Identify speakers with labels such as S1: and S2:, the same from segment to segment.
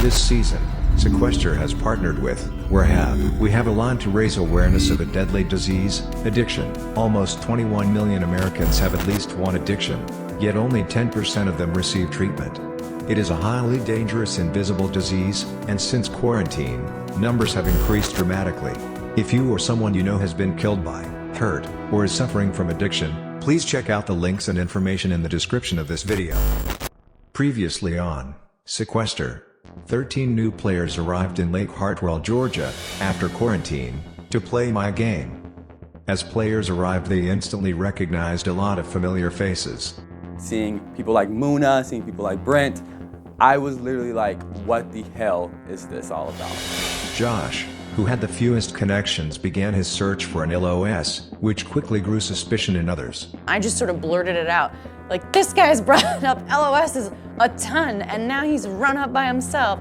S1: This season, Sequester has partnered with Rehab. We have a line to raise awareness of a deadly disease, addiction. Almost 21 million Americans have at least one addiction, yet only 10% of them receive treatment. It is a highly dangerous invisible disease, and since quarantine, numbers have increased dramatically. If you or someone you know has been killed by, hurt, or is suffering from addiction, please check out the links and information in the description of this video. Previously on Sequester, 13 new players arrived in Lake Hartwell, Georgia, after quarantine, to play my game. As players arrived, they instantly recognized a lot of familiar faces.
S2: Seeing people like Muna, seeing people like Brent, I was literally like, what the hell is this all about?
S1: Josh, who had the fewest connections, began his search for an LOS, which quickly grew suspicion in others.
S3: I just sort of blurted it out. Like, this guy's brought up LOSs a ton, and now he's run up by himself.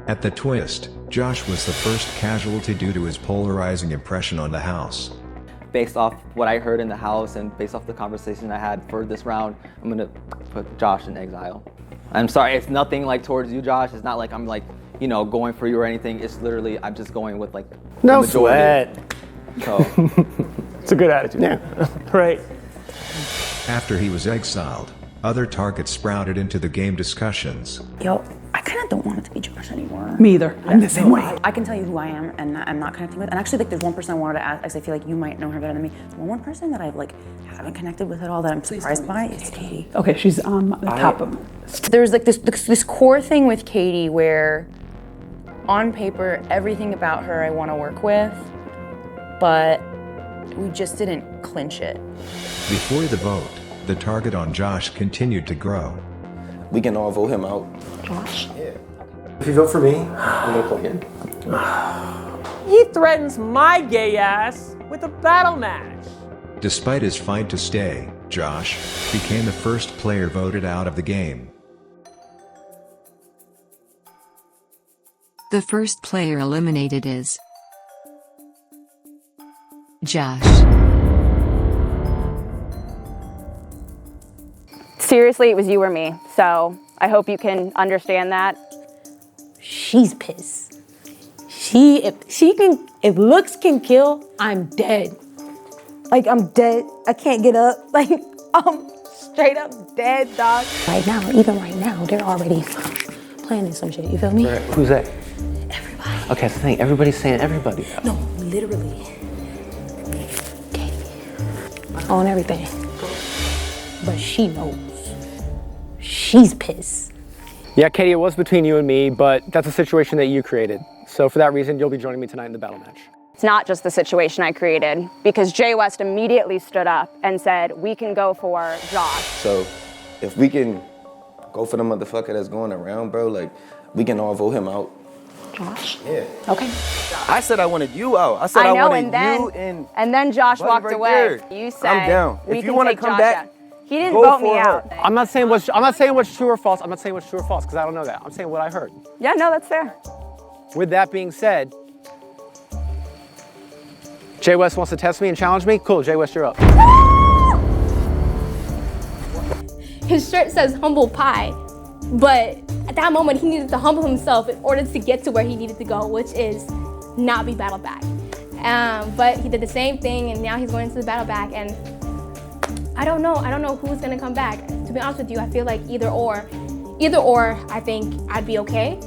S1: At the twist, Josh was the first casualty due to his polarizing impression on the house.
S4: Based off what I heard in the house and based off the conversation I had for this round, I'm gonna put Josh in exile. I'm sorry, it's nothing like towards you, Josh. It's not like I'm like, you know, going for you or anything. It's literally, I'm just going with like
S5: no
S4: the majority.
S5: Sweat.
S4: So.
S5: It's a good attitude. Yeah, right.
S1: After he was exiled, other targets sprouted into the game discussions.
S3: Yo, I kind of don't want it to be Josh anymore.
S6: Me either. I'm the same way.
S3: I can tell you who I am and I'm not connecting with. And actually, like, there's one person I wanted to ask, because I feel like you might know her better than me. One person that I've like haven't connected with at all that I'm surprised by is Katie.
S6: Okay, she's on the top of them.
S3: There's like this core thing with Katie where, on paper, everything about her I want to work with, but we just didn't clinch it.
S1: Before the vote, the target on Josh continued to grow.
S7: We can all vote him out.
S3: Josh?
S7: Yeah.
S5: If you vote for me, I'm gonna play in.
S8: He threatens my gay ass with a battle match.
S1: Despite his fight to stay, Josh became the first player voted out of the game.
S9: The first player eliminated is Josh.
S10: Seriously, it was you or me, so I hope you can understand that.
S6: She's pissed. If looks can kill, I'm dead.
S11: Like, I'm dead. I can't get up. Like, I'm straight up dead, dog.
S6: Right now, even right now, they're already planning some shit, you feel me?
S5: Right. Who's that?
S6: Everybody.
S5: Okay, so think everybody's saying everybody.
S6: No, literally. Katie. On everything. But she knows. She's pissed.
S8: Yeah, Katie, it was between you and me, but that's a situation that you created. So for that reason, you'll be joining me tonight in the battle match.
S10: It's not just the situation I created, because Jay West immediately stood up and said, we can go for Josh.
S7: So if we can go for the motherfucker that's going around, bro, like, we can all vote him out.
S6: Josh?
S7: Yeah.
S6: Okay.
S7: I said I wanted you out. I said I wanted you
S10: and then Josh walked
S7: right
S10: away.
S7: there.
S10: You said,
S7: I'm down.
S10: we
S7: If you
S10: can
S7: want to
S10: take
S7: come
S10: Josh
S7: back,
S10: out. He didn't
S7: go
S10: vote me
S7: for
S10: out.
S7: her.
S8: I'm not saying what's true or false. I'm not saying what's true or false, because I don't know that. I'm saying what I heard.
S10: Yeah, no, that's fair.
S8: With that being said, Jay West wants to test me and challenge me. Cool, Jay West, you're up.
S12: His shirt says humble pie, but at that moment he needed to humble himself in order to get to where he needed to go, which is not be battle back. But he did the same thing, and now he's going to the battle back, and I don't know who's gonna come back. To be honest with you, I feel like either or, I think I'd be okay.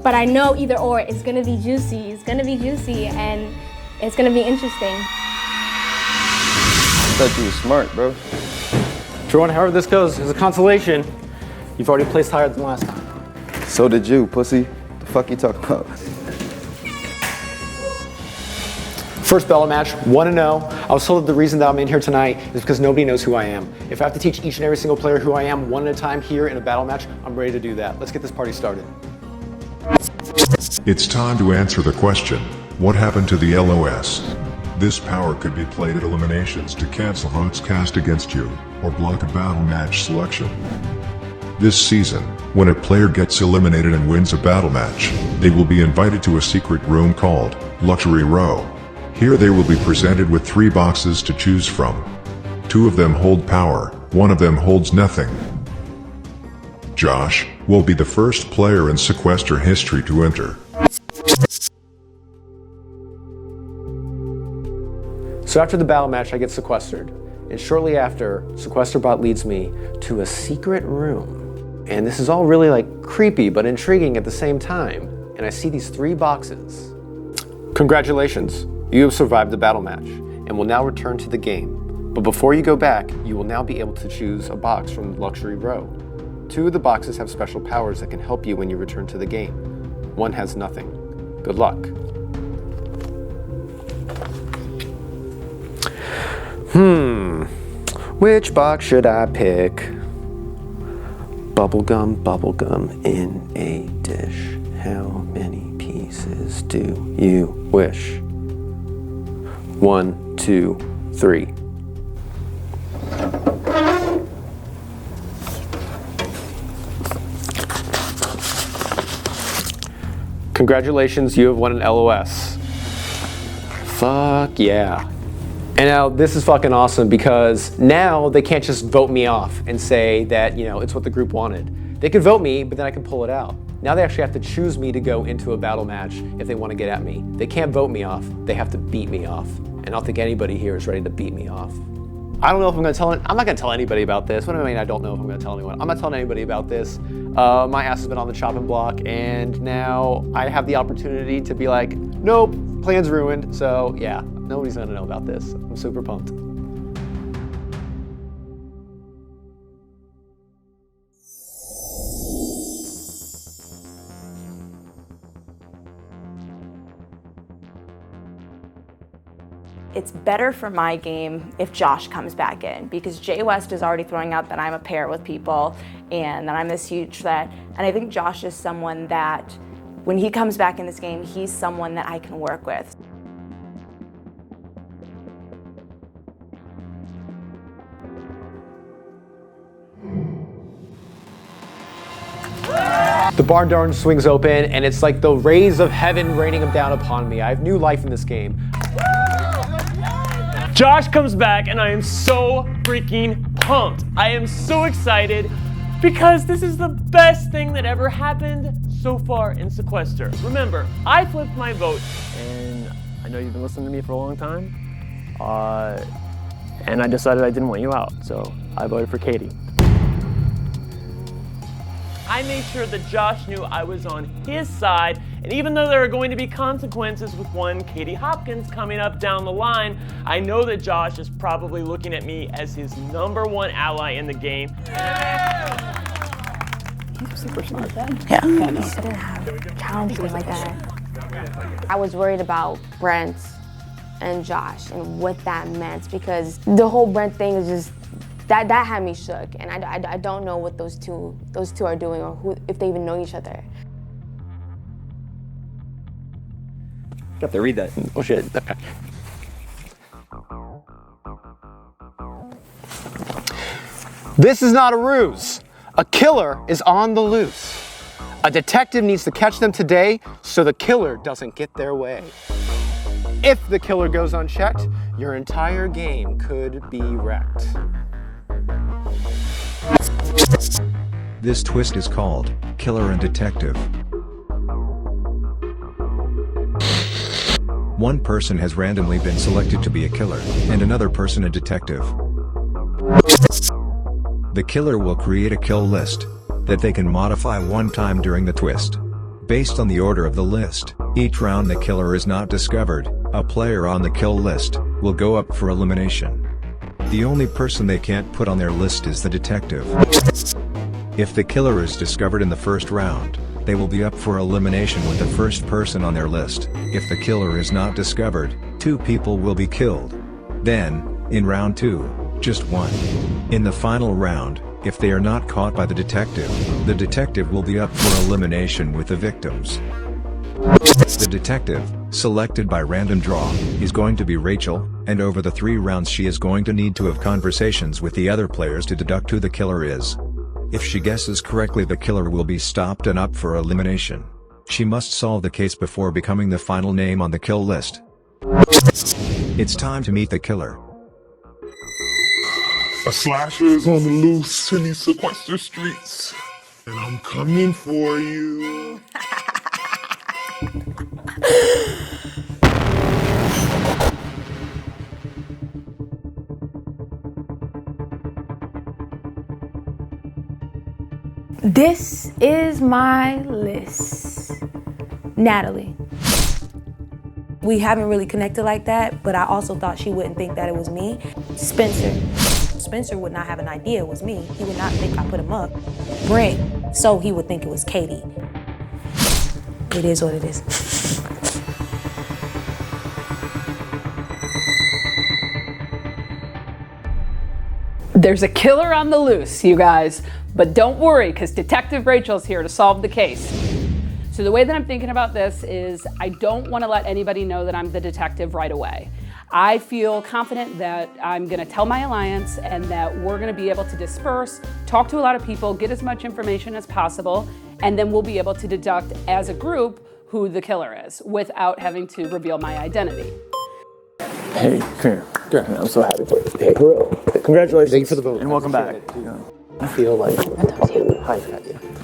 S12: But I know either or is gonna be juicy. It's gonna be juicy, and it's gonna be interesting.
S7: I thought you were smart, bro.
S8: Everyone, however this goes, as a consolation, you've already placed higher than last time.
S7: So did you, pussy. The fuck you talking about?
S8: First battle match, 1-0. I was told that the reason that I'm in here tonight is because nobody knows who I am. If I have to teach each and every single player who I am one at a time here in a battle match, I'm ready to do that. Let's get this party started.
S13: It's time to answer the question, what happened to the LOS? This power could be played at eliminations to cancel votes cast against you, or block a battle match selection. This season, when a player gets eliminated and wins a battle match, they will be invited to a secret room called Luxury Row. Here they will be presented with 3 boxes to choose from. 2 of them hold power, 1 of them holds nothing. Josh will be the first player in Sequester history to enter.
S8: So after the battle match, I get sequestered. And shortly after, Sequester Bot leads me to a secret room. And this is all really like creepy but intriguing at the same time. And I see these 3 boxes. Congratulations, you have survived the battle match and will now return to the game. But before you go back, you will now be able to choose a box from the luxury row. 2 of the boxes have special powers that can help you when you return to the game. 1 has nothing. Good luck. Which box should I pick? Bubblegum in a dish. How many pieces do you wish? 1, 2, 3. Congratulations, you have won an LOS. Fuck yeah. And now this is fucking awesome because now they can't just vote me off and say that, you know, it's what the group wanted. They could vote me, but then I can pull it out. Now they actually have to choose me to go into a battle match if they want to get at me. They can't vote me off, they have to beat me off. And I don't think anybody here is ready to beat me off. I don't know if I'm gonna I'm not gonna tell anybody about this. What do I mean I don't know if I'm gonna tell anyone? I'm not telling anybody about this. My ass has been on the chopping block and now I have the opportunity to be like, nope, plan's ruined. So yeah, nobody's gonna know about this. I'm super pumped.
S3: It's better for my game if Josh comes back in because Jay West is already throwing out that I'm a pair with people and that I'm this huge threat. And I think Josh is someone that when he comes back in this game, he's someone that I can work with.
S8: The barn door swings open and it's like the rays of heaven raining down upon me. I have new life in this game.
S14: Josh comes back and I am so freaking pumped. I am so excited because this is the best thing that ever happened so far in Sequester. Remember, I flipped my vote and I know you've been listening to me for a long time and I decided I didn't want you out, so I voted for Katie. I made sure that Josh knew I was on his side, and even though there are going to be consequences with one Katie Hopkins coming up down the line, I know that Josh is probably looking at me as his #1 ally in the game.
S6: He's super smart then.
S3: Yeah.
S6: I didn't have challenges like that. I was worried about Brent and Josh and what that meant because the whole Brent thing is just that had me shook, and I don't know what those two are doing or who, if they even know each other.
S4: You have to read that.
S8: Oh shit. Okay. This is not a ruse. A killer is on the loose. A detective needs to catch them today so the killer doesn't get their way. If the killer goes unchecked, your entire game could be wrecked.
S1: This twist is called Killer and Detective. One person has randomly been selected to be a killer, and another person a detective. The killer will create a kill list that they can modify one time during the twist. Based on the order of the list, each round the killer is not discovered, a player on the kill list will go up for elimination. The only person they can't put on their list is the detective. If the killer is discovered in the first round, they will be up for elimination with the first person on their list. If the killer is not discovered, 2 people will be killed. Then, in round 2, just 1. In the final round, if they are not caught by the detective will be up for elimination with the victims. The detective, selected by random draw, is going to be Rachel, and over the 3 rounds she is going to need to have conversations with the other players to deduct who the killer is. If she guesses correctly, the killer will be stopped and up for elimination. She must solve the case before becoming the final name on the kill list. It's time to meet the killer.
S15: A slasher is on the loose in these Sequester streets.
S13: And I'm coming for you.
S11: This is my list. Natalie. We haven't really connected like that, but I also thought she wouldn't think that it was me. Spencer. Spencer would not have an idea it was me. He would not think I put him up. Brent, so he would think it was Katie. It is what it is.
S15: There's a killer on the loose, you guys. But don't worry, because Detective Rachel's here to solve the case. So the way that I'm thinking about this is I don't want to let anybody know that I'm the detective right away. I feel confident that I'm going to tell my alliance and that we're going to be able to disperse, talk to a lot of people, get as much information as possible, and then we'll be able to deduct as a group who the killer is without having to reveal my identity.
S5: Hey, come here. Good. I'm so happy for you. Hey, bro. Congratulations. Thank you for the vote.
S2: And welcome back.
S5: I feel like... Hi, Scott.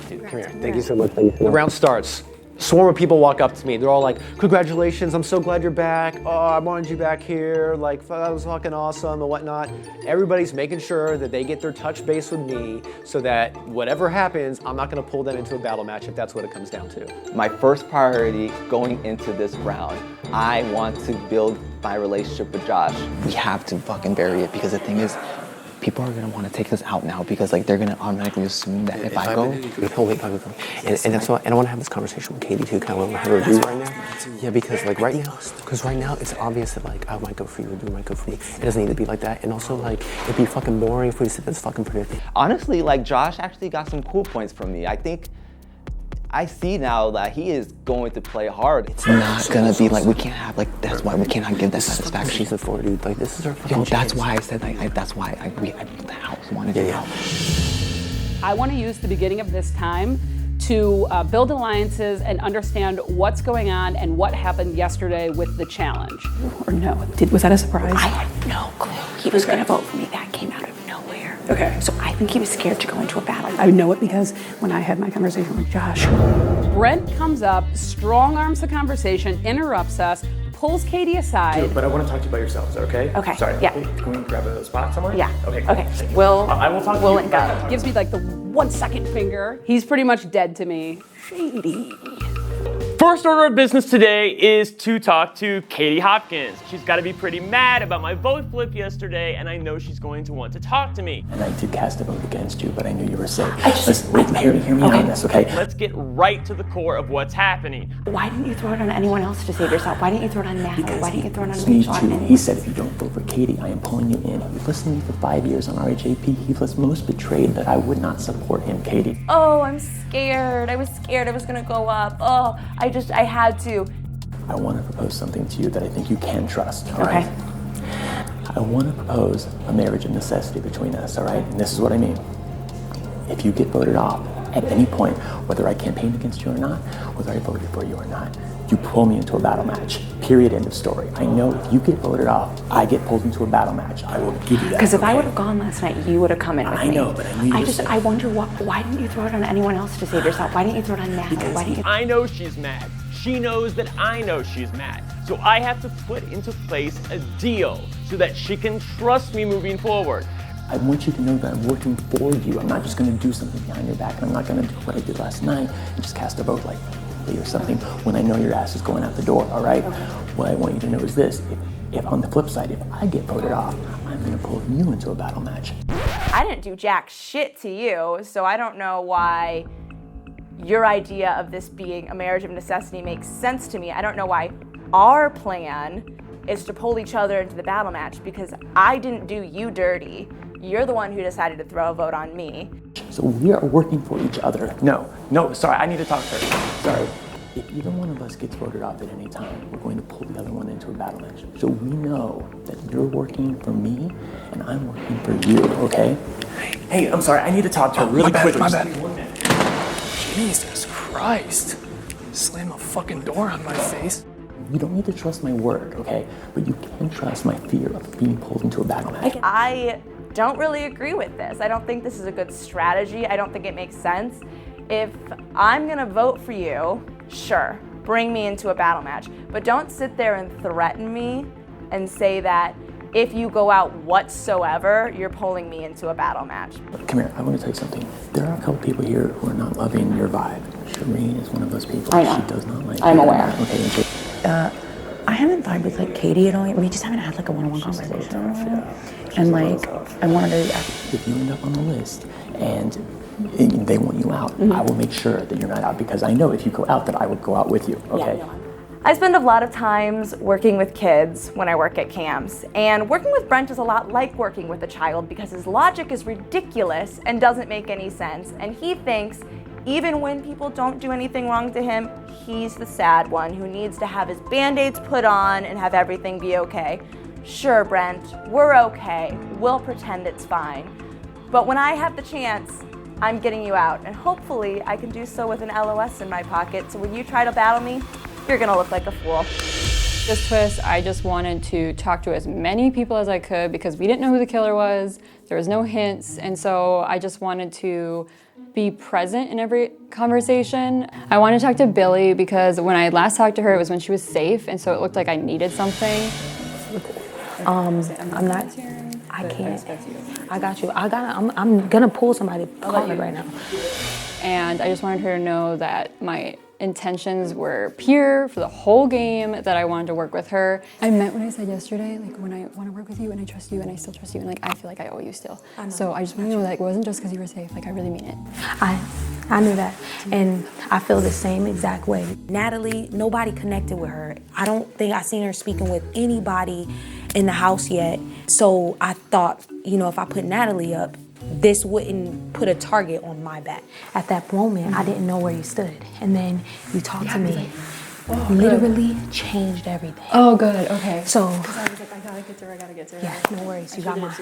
S8: Dude, come here. Thank you so much. The round starts. Swarm of people walk up to me. They're all like, congratulations, I'm so glad you're back. Oh, I wanted you back here. Like, that was fucking awesome and whatnot. Everybody's making sure that they get their touch base with me so that whatever happens, I'm not gonna pull them into a battle match if that's what it comes down to.
S4: My first priority going into this round, I want to build my relationship with Josh. We have to fucking bury it because the thing is, people are gonna want to take this out now because like they're gonna automatically assume that if I go,
S5: and that's why, and I want to have this conversation with Katie too, kind of what her view right now. Yeah, because like right now, it's obvious that like I might go for you, you might go for me. It doesn't need to be like that, and also like it'd be fucking boring if we sit this fucking predicting.
S4: Honestly, like Josh actually got some cool points from me. I see now that he is going to play hard. It's not gonna be like, we can't have like, that's why we cannot give that satisfaction.
S5: Season 4, dude. Like, this is our fucking chance.
S4: That's why I said, like, that's why the house wanted to go.
S15: I want to use the beginning of this time to build alliances and understand what's going on and what happened yesterday with the challenge. Or no, was that a surprise?
S3: I had no clue he was going to vote for me. That came out of nowhere.
S15: Okay.
S3: So I think he was scared to go into a battle.
S15: I know it because when I had my conversation with Josh, Brent comes up, strong arms the conversation, interrupts us, pulls Katie aside.
S5: Dude, but I want to talk to you about yourself. Is that okay?
S3: Okay.
S5: Sorry.
S3: Yeah.
S5: Can we grab a spot somewhere?
S3: Yeah.
S5: Okay.
S3: Okay.
S5: Thank you.
S3: I
S5: will talk to
S3: we'll
S5: you.
S3: link up.
S15: Gives me like the 1 second finger. He's pretty much dead to me. Shady.
S14: First order of business today is to talk to Katie Hopkins. She's got to be pretty mad about my vote flip yesterday, and I know she's going to want to talk to me.
S5: And I did cast a vote against you, but I knew you were safe. Hear me on this, okay?
S14: Let's get right to the core of what's happening.
S3: Why didn't you throw it on anyone else to save yourself? Why didn't you throw it on Natalie? Why didn't you throw it on Rachel?
S5: He said if you don't vote for Katie, I am pulling you in. He listened to me for 5 years on RHAP. He was most betrayed that I would not support him, Katie.
S3: Oh, I'm scared. I was scared I was gonna go up. Oh, I had to.
S5: I want to propose something to you that I think you can trust, all right? I want to propose a marriage of necessity between us, all right? And this is what I mean. If you get voted off at any point, whether I campaigned against you or not, whether I voted for you or not, you pull me into a battle match. Period, end of story. I know if you get voted off, I get pulled into a battle match. I will give you that.
S3: Because if I would have gone last night, you would have come in with me.
S5: I know, but I knew
S3: I wonder why didn't you throw it on anyone else to save yourself? Why didn't you throw it on Natalie? Why didn't you?
S14: I know she's mad. She knows that I know she's mad. So I have to put into place a deal so that she can trust me moving forward.
S5: I want you to know that I'm working for you. I'm not just gonna do something behind your back, and I'm not gonna do what I did last night and just cast a vote like or something when I know your ass is going out the door, all right? Okay. What I want you to know is this, if on the flip side, if I get voted off, I'm gonna pull you into a battle match.
S3: I didn't do jack shit to you, so I don't know why your idea of this being a marriage of necessity makes sense to me. I don't know why our plan is to pull each other into the battle match because I didn't do you dirty. You're the one who decided to throw a vote on me.
S5: So we are working for each other. No, sorry, I need to talk to her. Sorry. If either one of us gets voted off at any time, we're going to pull the other one into a battle match. So we know that you're working for me and I'm working for you, okay? Hey, I'm sorry, I need to talk to her really quick.
S8: My bad. Jesus Christ. Slam a fucking door on my face.
S5: You don't need to trust my word, okay? But you can trust my fear of being pulled into a battle match.
S3: I don't really agree with this. I don't think this is a good strategy. I don't think it makes sense. if I'm gonna vote for you, sure, bring me into a battle match. But don't sit there and threaten me and say that if you go out whatsoever, you're pulling me into a battle match.
S5: Come here, I want to tell you something. There are a couple people here who are not loving your vibe. Shireen is one of those people.
S16: I know.
S5: She does not like
S16: I'm
S5: you.
S16: aware.
S5: Okay, and
S16: I haven't vibed with like Katie at all. We just haven't had like a one-on-one conversation. And like, I wanted to.
S5: If you end up on the list and they want you out, I will make sure that you're not out, because I know if you go out that I would go out with you, okay?
S3: Yeah, I spend a lot of times working with kids when I work at camps, and working with Brent is a lot like working with a child because his logic is ridiculous and doesn't make any sense, and he thinks even when people don't do anything wrong to him, he's the sad one who needs to have his band-aids put on and have everything be okay. Sure, Brent, we're okay. We'll pretend it's fine. But when I have the chance, I'm getting you out, and hopefully I can do so with an LOS in my pocket, so when you try to battle me, you're gonna look like a fool.
S17: This twist, I just wanted to talk to as many people as I could because we didn't know who the killer was, there was no hints, and so I just wanted to be present in every conversation. I wanted to talk to Billy because when I last talked to her, it was when she was safe, and so it looked like I needed something.
S11: I'm not, I can't. I got you. I'm gonna pull somebody call it right now.
S17: And I just wanted her to know that my intentions were pure for the whole game, that I wanted to work with her. I meant what I said yesterday, like when I want to work with you and I trust you and I still trust you and like I feel like I owe you still. So I just want to know that it wasn't just because you were safe, like I really mean it.
S11: I knew that, and I feel the same exact way. Natalie, nobody connected with her. I don't think I've seen her speaking with anybody in the house yet. So I thought, you know, if I put Natalie up, this wouldn't put a target on my back. At that moment, I didn't know where you stood. And then you talked to me. Literally changed everything.
S17: Oh, good, okay.
S11: So,
S17: because I was like, I gotta get to her.
S11: Yeah, no worries. You got my.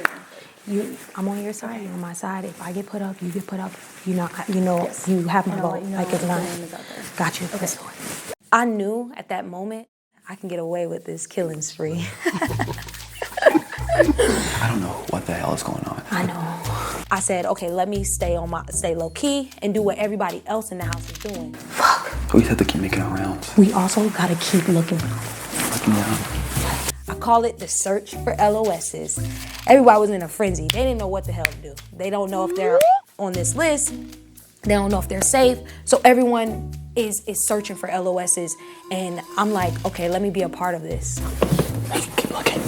S11: I'm on your side. You're on my side. If I get put up, you get put up. You know, yes. You have my vote. Like it's not. Got you. Okay. I knew at that moment I can get away with this killing spree.
S18: I don't know what the hell is going on.
S11: I know. I said, okay, let me stay low key and do what everybody else in the house is doing.
S18: Fuck. We have to keep making our rounds.
S11: We also gotta keep looking
S18: down.
S11: I call it the search for LOSs. Everybody was in a frenzy. They didn't know what the hell to do. They don't know if they're on this list. They don't know if they're safe. So everyone is searching for LOSs. And I'm like, okay, let me be a part of this.
S18: Keep looking.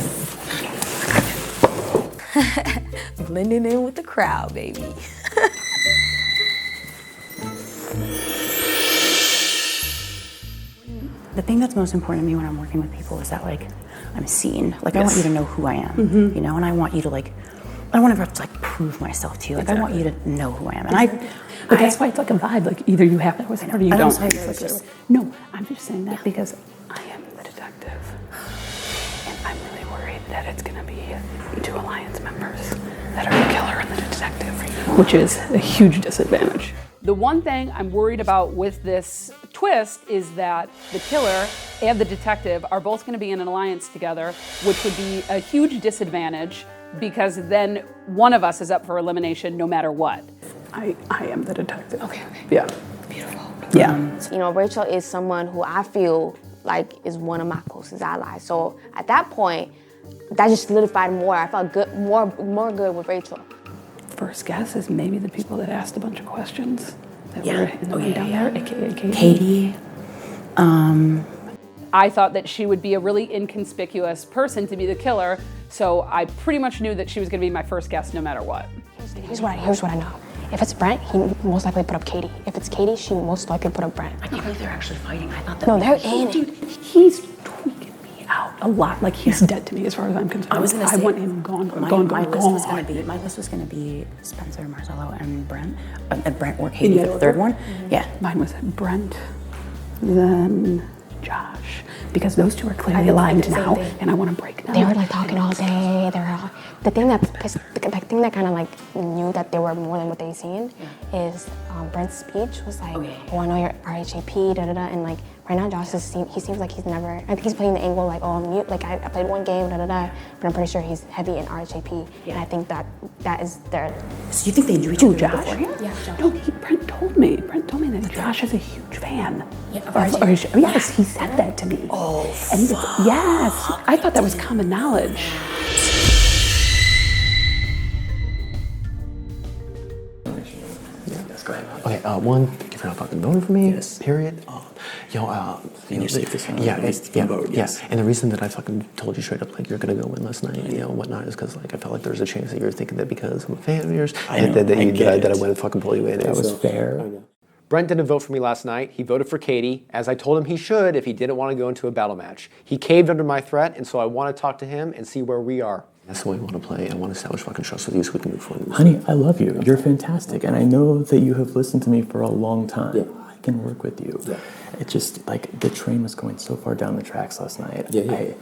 S11: Blending in with the crowd, baby.
S16: The thing that's most important to me when I'm working with people is that like I'm seen. Like I want you to know who I am, you know, and I want you to like, I don't want to have to like prove myself to you. Like I want you to know who I am. And
S19: but that's why it's like a vibe. Like either you have that with her or you don't.
S16: Like
S19: no, I'm just saying that because I am the detective, and I'm really worried that it's gonna be 2 Alliance members that are the killer and the detective, which is a huge disadvantage.
S15: The one thing I'm worried about with this twist is that the killer and the detective are both going to be in an alliance together, which would be a huge disadvantage because then one of us is up for elimination no matter what.
S19: I am the detective.
S16: Okay.
S19: Yeah.
S16: Beautiful.
S19: Yeah.
S6: You know, Rachel is someone who I feel like is one of my closest allies. So at that point, that just solidified more. I felt good, more good with Rachel.
S19: First guess is maybe the people that asked a bunch of questions that were in the way down there, aka
S16: Katie.
S15: I thought that she would be a really inconspicuous person to be the killer, so I pretty much knew that she was going to be my first guess no matter what.
S12: Here's what I know. If it's Brent, he most likely put up Katie. If it's Katie, she most likely put up Brent.
S16: I can't believe they're actually fighting. I thought that.
S12: No, they're in it.
S19: Dude, he's tweaking me out a lot. Like he's dead to me as far as I'm concerned.
S16: I was gonna say,
S19: I want him gone.
S16: My list was gonna be Spencer, Marcelo, and Brent. Brent or Katie for the third one. Yeah.
S19: Mine was Brent, then Josh, because those two are clearly aligned now, and I want to break them.
S12: They were like talking all day. The thing that kind of like knew that they were more than what they seen is Brent's speech was like, "Oh, I know you're RHAP, da da da," and like right now Josh he seems like he's never. I think he's playing the angle like, "Oh, I'm mute. Like I played one game, da da da," but I'm pretty sure he's heavy in RHAP, and I think that is their.
S16: So you think they knew each other
S19: Josh?
S16: beforehand?
S12: Yeah, Josh.
S19: No, Brent told told me, Brent told me that Josh is a huge fan.
S16: Yeah,
S19: Yes, he said that to me.
S16: Oh,
S19: and yes, I thought that was common knowledge.
S5: Yes, go ahead.
S8: Okay, one, thank you for not fucking voting for me.
S5: Yes.
S8: Period.
S5: And you're safe this round.
S8: Yeah,
S5: Vote, yes.
S8: And the reason that I fucking told you straight up, like, you're gonna go win last night, whatnot, is because, like, I felt like there was a chance that you were thinking that because I'm a fan of yours, that I went and fucking pull you in.
S5: That was fair.
S8: Brent didn't vote for me last night. He voted for Katie, as I told him he should if he didn't want to go into a battle match. He caved under my threat, and so I want to talk to him and see where we are. That's the way we want to play. I want to establish fucking trust with you so we can move forward.
S5: Honey, I love you. You're fantastic. And I know that you have listened to me for a long time.
S7: Yeah.
S5: I can work with you.
S7: Yeah.
S5: It just, like, the train was going so far down the tracks last night.
S7: Yeah.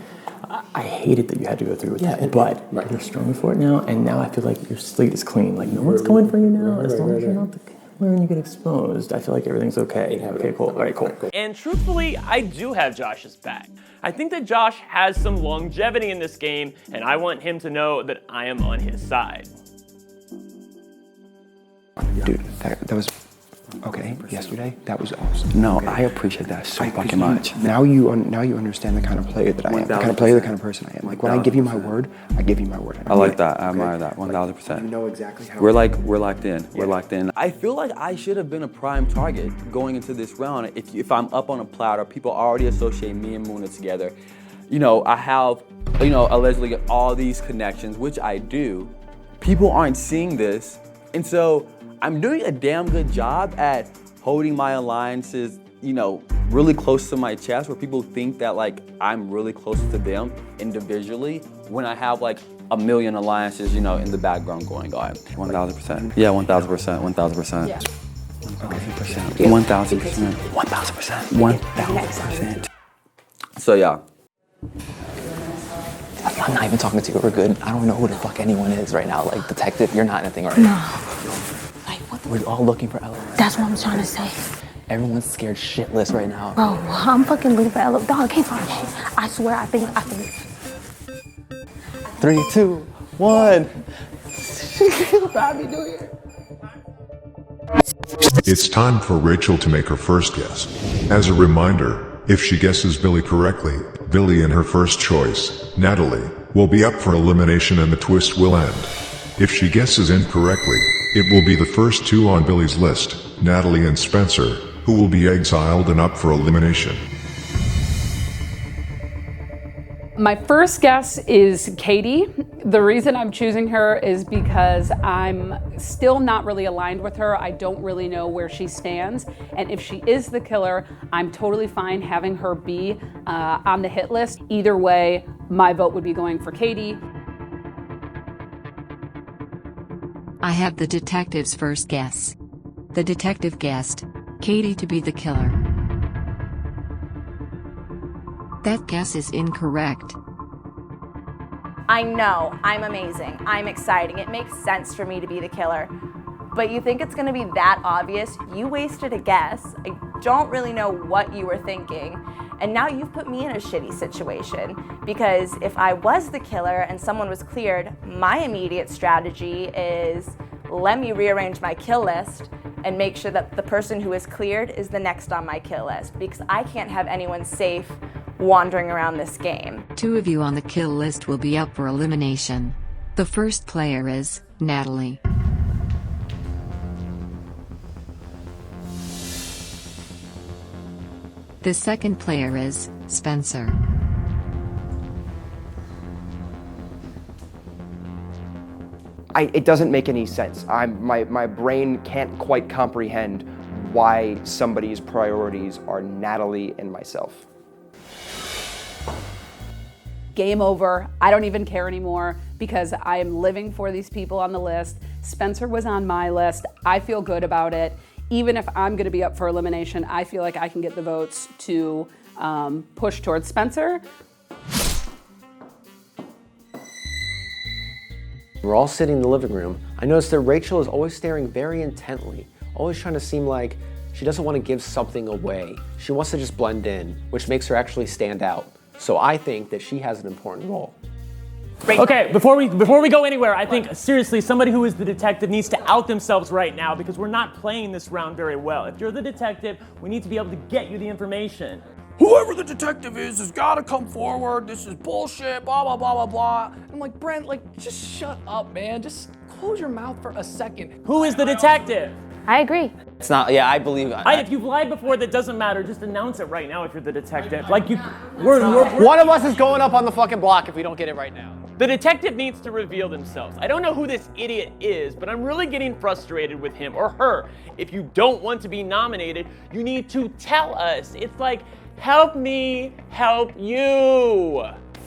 S5: I hated that you had to go through with that. But you're stronger for it now, and now I feel like your slate is clean. Like, no one's going for you now. As long as you're not the killer and you get exposed, I feel like everything's okay. Okay, cool. All right, cool.
S14: And truthfully, I do have Josh's back. I think that Josh has some longevity in this game, and I want him to know that I am on his side.
S18: Dude, that was okay. Yesterday, that was awesome. No, I appreciate that so fucking much. Now you understand the kind of player that I am. The kind of player, the kind of person I am. Like when I give you my word, I give you my word.
S2: I like that. I admire that. 1,000%.
S18: You know exactly how.
S2: We're locked in. We're locked in. I feel like I should have been a prime target going into this round. If I'm up on a platter, people already associate me and Muna together. I have, allegedly all these connections, which I do. People aren't seeing this, and so I'm doing a damn good job at holding my alliances, really close to my chest, where people think that, like, I'm really close to them individually when I have, like, a million alliances, in the background going on. 1,000%. Yeah, 1,000%. 1,000%.
S18: Yeah. 1,000%.
S2: 1,000%.
S18: 1,000%. 1,000%.
S2: So, yeah.
S4: I'm not even talking to you. We're good. I don't know who the fuck anyone is right now. Like, detective, you're not anything right now. We're all looking for LOS.
S6: That's what I'm trying to say.
S4: Everyone's scared shitless right now.
S6: Bro, I'm fucking looking for LOS. Dog, I can't find shit. I swear, I think.
S4: 3, 2, 1.
S13: It's time for Rachel to make her first guess. As a reminder, if she guesses Billy correctly, Billy and her first choice, Natalie, will be up for elimination and the twist will end. If she guesses incorrectly, it will be the first two on Billy's list, Natalie and Spencer, who will be exiled and up for elimination.
S15: My first guess is Katie. The reason I'm choosing her is because I'm still not really aligned with her. I don't really know where she stands. And if she is the killer, I'm totally fine having her be on the hit list. Either way, my vote would be going for Katie.
S9: I have the detective's first guess. The detective guessed Katie to be the killer. That guess is incorrect.
S3: I know, I'm amazing, I'm exciting, it makes sense for me to be the killer. But you think it's gonna be that obvious? You wasted a guess. I don't really know what you were thinking. And now you've put me in a shitty situation. Because if I was the killer and someone was cleared, my immediate strategy is let me rearrange my kill list and make sure that the person who is cleared is the next on my kill list. Because I can't have anyone safe wandering around this game.
S9: 2 of you on the kill list will be up for elimination. The first player is Natalie. The second player is Spencer.
S20: It doesn't make any sense. My brain can't quite comprehend why somebody's priorities are Natalie and myself.
S15: Game over. I don't even care anymore because I am living for these people on the list. Spencer was on my list. I feel good about it. Even if I'm going to be up for elimination, I feel like I can get the votes to push towards Spencer.
S8: We're all sitting in the living room. I noticed that Rachel is always staring very intently, always trying to seem like she doesn't want to give something away. She wants to just blend in, which makes her actually stand out. So I think that she has an important role.
S14: Okay, before we go anywhere, I think seriously somebody who is the detective needs to out themselves right now because we're not playing this round very well. If you're the detective, we need to be able to get you the information.
S21: Whoever the detective is has got to come forward. This is bullshit, blah, blah, blah, blah, blah. I'm like, Brent, like, just shut up, man. Just close your mouth for a second.
S14: Who is the detective?
S6: I agree.
S4: It's not, yeah, I believe.
S14: If you've lied before, that doesn't matter. Just announce it right now if you're the detective. Like
S8: One of us is going up on the fucking block if we don't get it right now.
S14: The detective needs to reveal themselves. I don't know who this idiot is, but I'm really getting frustrated with him or her. If you don't want to be nominated, you need to tell us. It's like, help me, help you.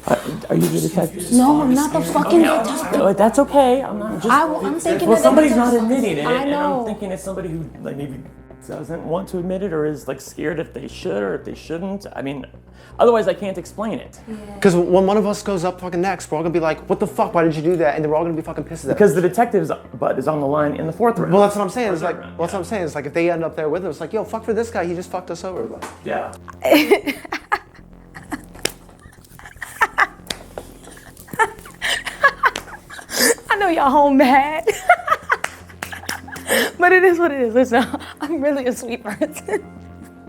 S5: Are you the detective?
S6: No, I'm not the fucking detective.
S5: That's okay. I'm not.
S6: I'm thinking
S14: Well,
S6: that
S14: somebody's not admitting it,
S6: I
S14: and
S6: know.
S14: I'm thinking it's somebody who like maybe doesn't want to admit it or is like scared if they should or if they shouldn't. I mean, otherwise I can't explain it.
S8: Because when one of us goes up fucking next, we're all gonna be like, what the fuck, why did you do that? And then we're all gonna be fucking pissed at us.
S14: Because the detective's butt is on the line in the fourth round.
S8: Well, that's what I'm saying. It's like, that's what I'm saying. It's like if they end up there with us, like, yo, fuck for this guy, he just fucked us over. But,
S14: yeah.
S11: I know y'all home mad. But it is what it is. Listen, I'm really a sweet person.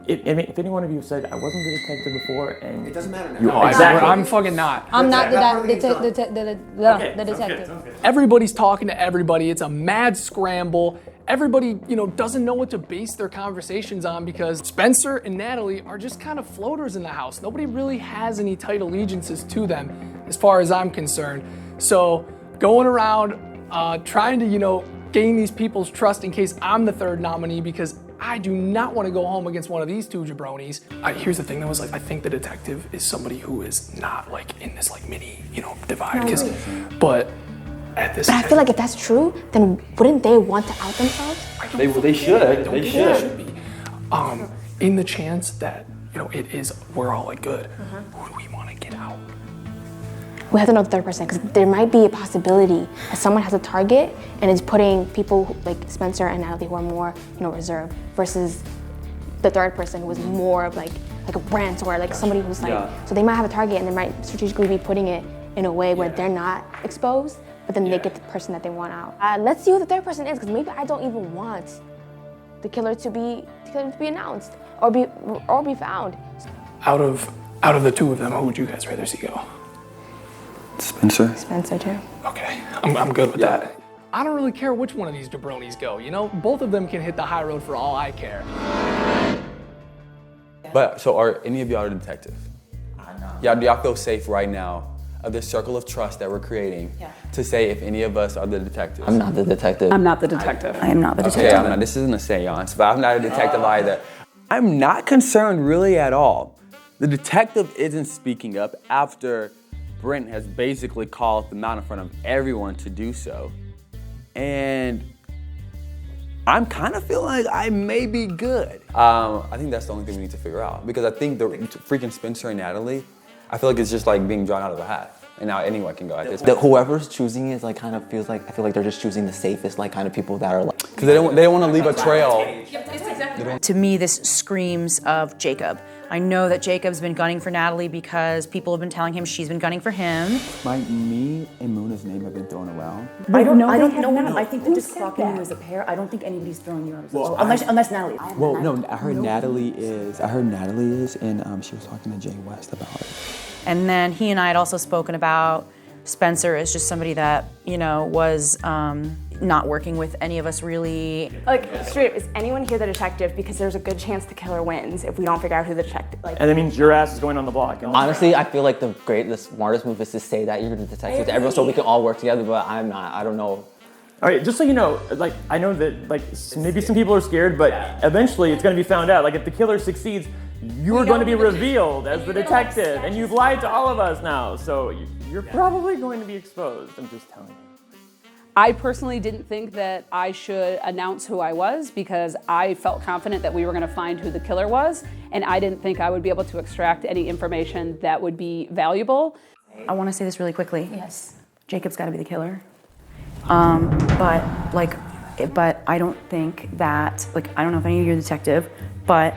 S14: If any one of you said I wasn't the detective before, and
S8: it doesn't matter now.
S14: No, exactly.
S21: I'm fucking not.
S12: I'm not the detective.
S21: Everybody's talking to everybody. It's a mad scramble. Everybody, doesn't know what to base their conversations on because Spencer and Natalie are just kind of floaters in the house. Nobody really has any tight allegiances to them, as far as I'm concerned. So going around trying to, gain these people's trust in case I'm the third nominee because I do not want to go home against one of these two jabronis. Here's the thing though, is like I think the detective is somebody who is not like in this like mini, divide. But at this.
S6: But I feel like if that's true, then wouldn't they want to out themselves?
S2: They should. They should.
S21: Be. In the chance that we're all like good. Who do we want to get out?
S6: We have to know the third person because there might be a possibility that someone has a target and is putting people like Spencer and Natalie who are more, reserved versus the third person who is more of like a Brent or like somebody who's like, so they might have a target and they might strategically be putting it in a way where they're not exposed, but then they get the person that they want out. Let's see who the third person is because maybe I don't even want the killer to be announced or be found.
S21: Out of the two of them, who would you guys rather see go?
S2: Spencer.
S6: Spencer too.
S21: Okay, I'm good with that. I don't really care which one of these jabronis go, Both of them can hit the high road for all I care.
S2: But, so are any of y'all a detective? Yeah, do y'all feel safe right now of this circle of trust that we're creating to say if any of us are the detectives?
S4: I'm not the detective.
S15: I'm not the detective.
S16: I am not the detective.
S2: Okay, I'm not, this isn't a seance, but I'm not a detective either. I'm not concerned really at all. The detective isn't speaking up after Brent has basically called them out in front of everyone to do so. And I'm kind of feeling like I may be good. I think that's the only thing we need to figure out because I think the freaking Spencer and Natalie, I feel like it's just like being drawn out of a hat. And now anyone can go at this.
S4: Whoever's choosing is like kind of feels like, I feel like they're just choosing the safest like kind of people that are like.
S2: Because they don't want to leave a trail.
S16: To me, this screams of Jacob. I know that Jacob's been gunning for Natalie because people have been telling him she's been gunning for him.
S2: Me and Muna's name have been thrown around.
S16: I don't know. I think they're just clocking you as a pair. I don't think anybody's throwing you out as a pair. Unless Natalie.
S22: Well, no, I heard Natalie is, and she was talking to Jay West about it.
S16: And then he and I had also spoken about Spencer as just somebody that, was not working with any of us really.
S10: Like, straight up, is anyone here the detective? Because there's a good chance the killer wins if we don't figure out who the detective is.
S14: And that means your ass is going on the block.
S4: Honestly, I feel like the smartest move is to say that you're the detective to everyone so we can all work together, but I'm not. I don't know.
S14: All right, just so you know, like, I know that, like, maybe some people are scared, but eventually it's going to be found out. Like, if the killer succeeds, you're going to be revealed as the detective, and you've lied to all of us now, so you're probably going to be exposed. I'm just telling you.
S15: I personally didn't think that I should announce who I was because I felt confident that we were going to find who the killer was, and I didn't think I would be able to extract any information that would be valuable.
S16: I want to say this really quickly.
S6: Yes.
S16: Jacob's got to be the killer. But I don't think that, I don't know if any of you are a detective, but